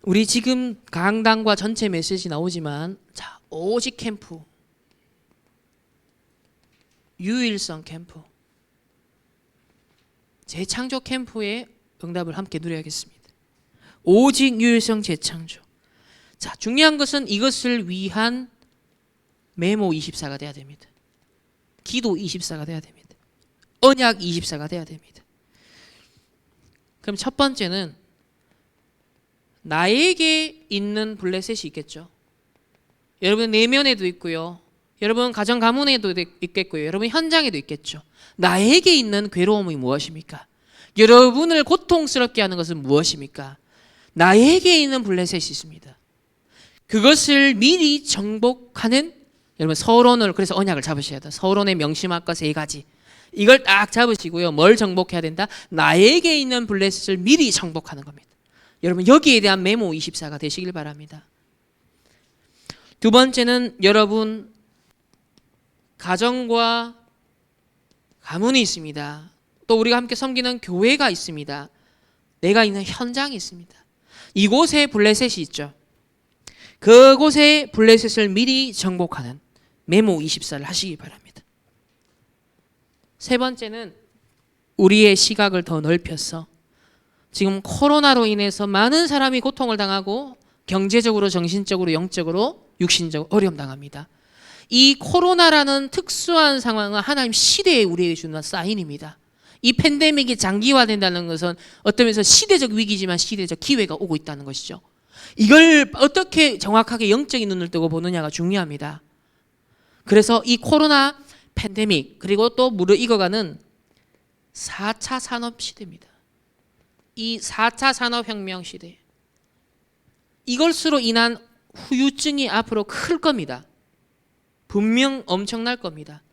우리 지금 강당과 전체 메시지 나오지만, 자, 오직 캠프, 유일성 캠프, 재창조 캠프의 응답을 함께 누려야겠습니다. 오직 유일성 재창조. 자, 중요한 것은 이것을 위한 메모 24가 돼야 됩니다. 기도 24가 돼야 됩니다. 언약 24가 돼야 됩니다. 그럼 첫 번째는 나에게 있는 블레셋이 있겠죠. 여러분 내면에도 있고요. 여러분 가정 가문에도 있겠고요. 여러분 현장에도 있겠죠. 나에게 있는 괴로움이 무엇입니까? 여러분을 고통스럽게 하는 것은 무엇입니까? 나에게 있는 블레셋이 있습니다. 그것을 미리 정복하는, 여러분 서론을, 그래서 언약을 잡으셔야 돼요. 서론의 명심할 것 3가지. 이걸 딱 잡으시고요. 뭘 정복해야 된다? 나에게 있는 블레셋을 미리 정복하는 겁니다. 여러분 여기에 대한 메모 24가 되시길 바랍니다. 두 번째는 여러분 가정과 가문이 있습니다. 또 우리가 함께 섬기는 교회가 있습니다. 내가 있는 현장이 있습니다. 이곳에 블레셋이 있죠. 그곳에 블레셋을 미리 정복하는 메모 24를 하시기 바랍니다. 세 번째는 우리의 시각을 더 넓혀서 지금 코로나로 인해서 많은 사람이 고통을 당하고 경제적으로, 정신적으로, 영적으로, 육신적으로 어려움 당합니다. 이 코로나라는 특수한 상황은 하나님 시대에 우리에게 주는 사인입니다. 이 팬데믹이 장기화된다는 것은 어떤 면에서 시대적 위기지만 시대적 기회가 오고 있다는 것이죠. 이걸 어떻게 정확하게 영적인 눈을 뜨고 보느냐가 중요합니다. 그래서 이 코로나 팬데믹, 그리고 또 무르익어가는 4차 산업 시대입니다. 이 4차 산업혁명 시대, 이것으로 인한 후유증이 앞으로 클 겁니다. 분명 엄청날 겁니다.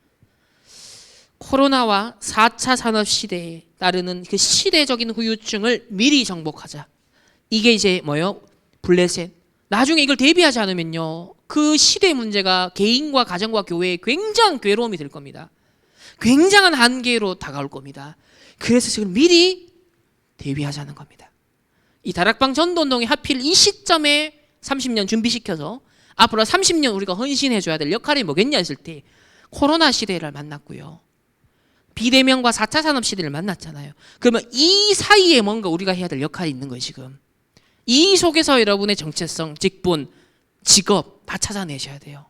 코로나와 4차 산업 시대에 따르는 그 시대적인 후유증을 미리 정복하자. 이게 이제 뭐요? 블레셋. 나중에 이걸 대비하지 않으면요, 그 시대 문제가 개인과 가정과 교회에 굉장한 괴로움이 될 겁니다. 굉장한 한계로 다가올 겁니다. 그래서 지금 미리 대비하자는 겁니다. 이 다락방 전도운동이 하필 이 시점에 30년 준비시켜서 앞으로 30년 우리가 헌신해줘야 될 역할이 뭐겠냐 했을 때 코로나 시대를 만났고요. 비대면과 4차 산업 시대를 만났잖아요. 그러면 이 사이에 뭔가 우리가 해야 될 역할이 있는 거예요, 지금. 이 속에서 여러분의 정체성, 직분, 직업 다 찾아내셔야 돼요.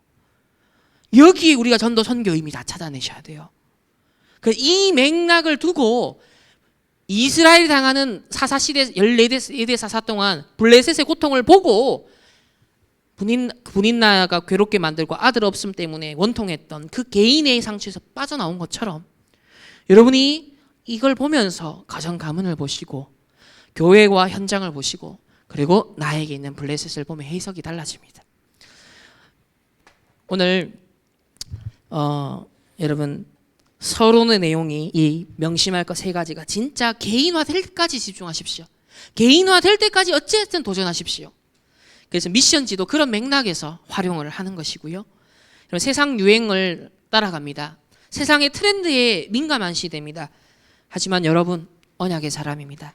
여기에 우리가 전도 선교 의미 다 찾아내셔야 돼요. 이 맥락을 두고 이스라엘이 당하는 사사시대 14대 사사 동안 블레셋의 고통을 보고 분인나가 괴롭게 만들고 아들 없음 때문에 원통했던 그 개인의 상처에서 빠져나온 것처럼 여러분이 이걸 보면서 가정 가문을 보시고 교회와 현장을 보시고 그리고 나에게 있는 블레셋을 보면 해석이 달라집니다. 오늘 여러분 서론의 내용이 이 명심할 것 3가지가 진짜 개인화될 때까지 집중하십시오. 개인화될 때까지 어쨌든 도전하십시오. 그래서 미션지도 그런 맥락에서 활용을 하는 것이고요. 세상 유행을 따라갑니다. 세상의 트렌드에 민감한 시대입니다. 하지만 여러분 언약의 사람입니다.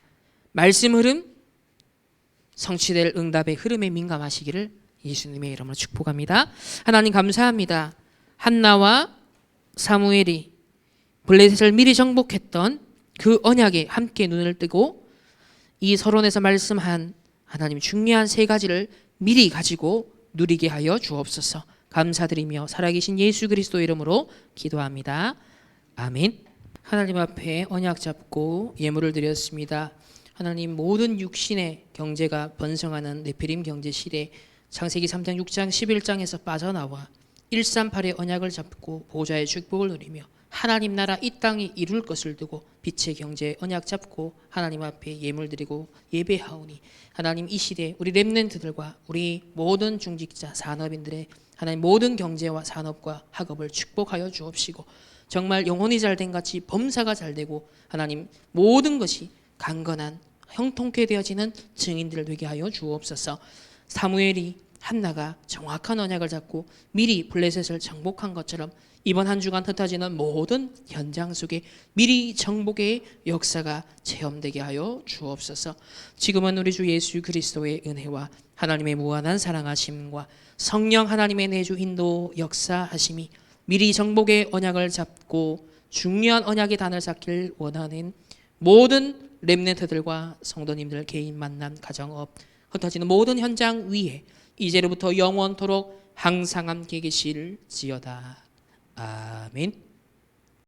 말씀 흐름, 성취될 응답의 흐름에 민감하시기를 예수님의 이름으로 축복합니다. 하나님 감사합니다. 한나와 사무엘이 블레셋을 미리 정복했던 그 언약에 함께 눈을 뜨고 이 서론에서 말씀한 하나님 중요한 세 가지를 미리 가지고 누리게 하여 주옵소서. 감사드리며 살아계신 예수 그리스도 이름으로 기도합니다. 아멘. 하나님 앞에 언약 잡고 예물을 드렸습니다. 하나님 모든 육신의 경제가 번성하는 네피림 경제 시대 창세기 3장 6장 11장에서 빠져나와 138의 언약을 잡고 보좌의 축복을 누리며 하나님 나라 이 땅이 이룰 것을 두고 빛의 경제 언약 잡고 하나님 앞에 예물 드리고 예배하오니 하나님 이 시대 우리 렘넌트들과 우리 모든 중직자 산업인들의 하나님 모든 경제와 산업과 학업을 축복하여 주옵시고 정말 영혼이 잘된 같이 범사가 잘되고 하나님 모든 것이 강건한 형통케 되어지는 증인들 되게 하여 주옵소서. 사무엘이 한나가 정확한 언약을 잡고 미리 블레셋을 정복한 것처럼 이번 한 주간 흩어지는 모든 현장 속에 미리 정복의 역사가 체험되게 하여 주옵소서. 지금은 우리 주 예수 그리스도의 은혜와 하나님의 무한한 사랑하심과 성령 하나님의 내주 인도 역사하심이 미리 정복의 언약을 잡고 중요한 언약의 단을 쌓길 원하는 모든 렘넌트들과 성도님들 개인 만남 가정업 흩어지는 모든 현장 위에 이제로부터 영원토록 항상 함께 계실지어다. 아멘.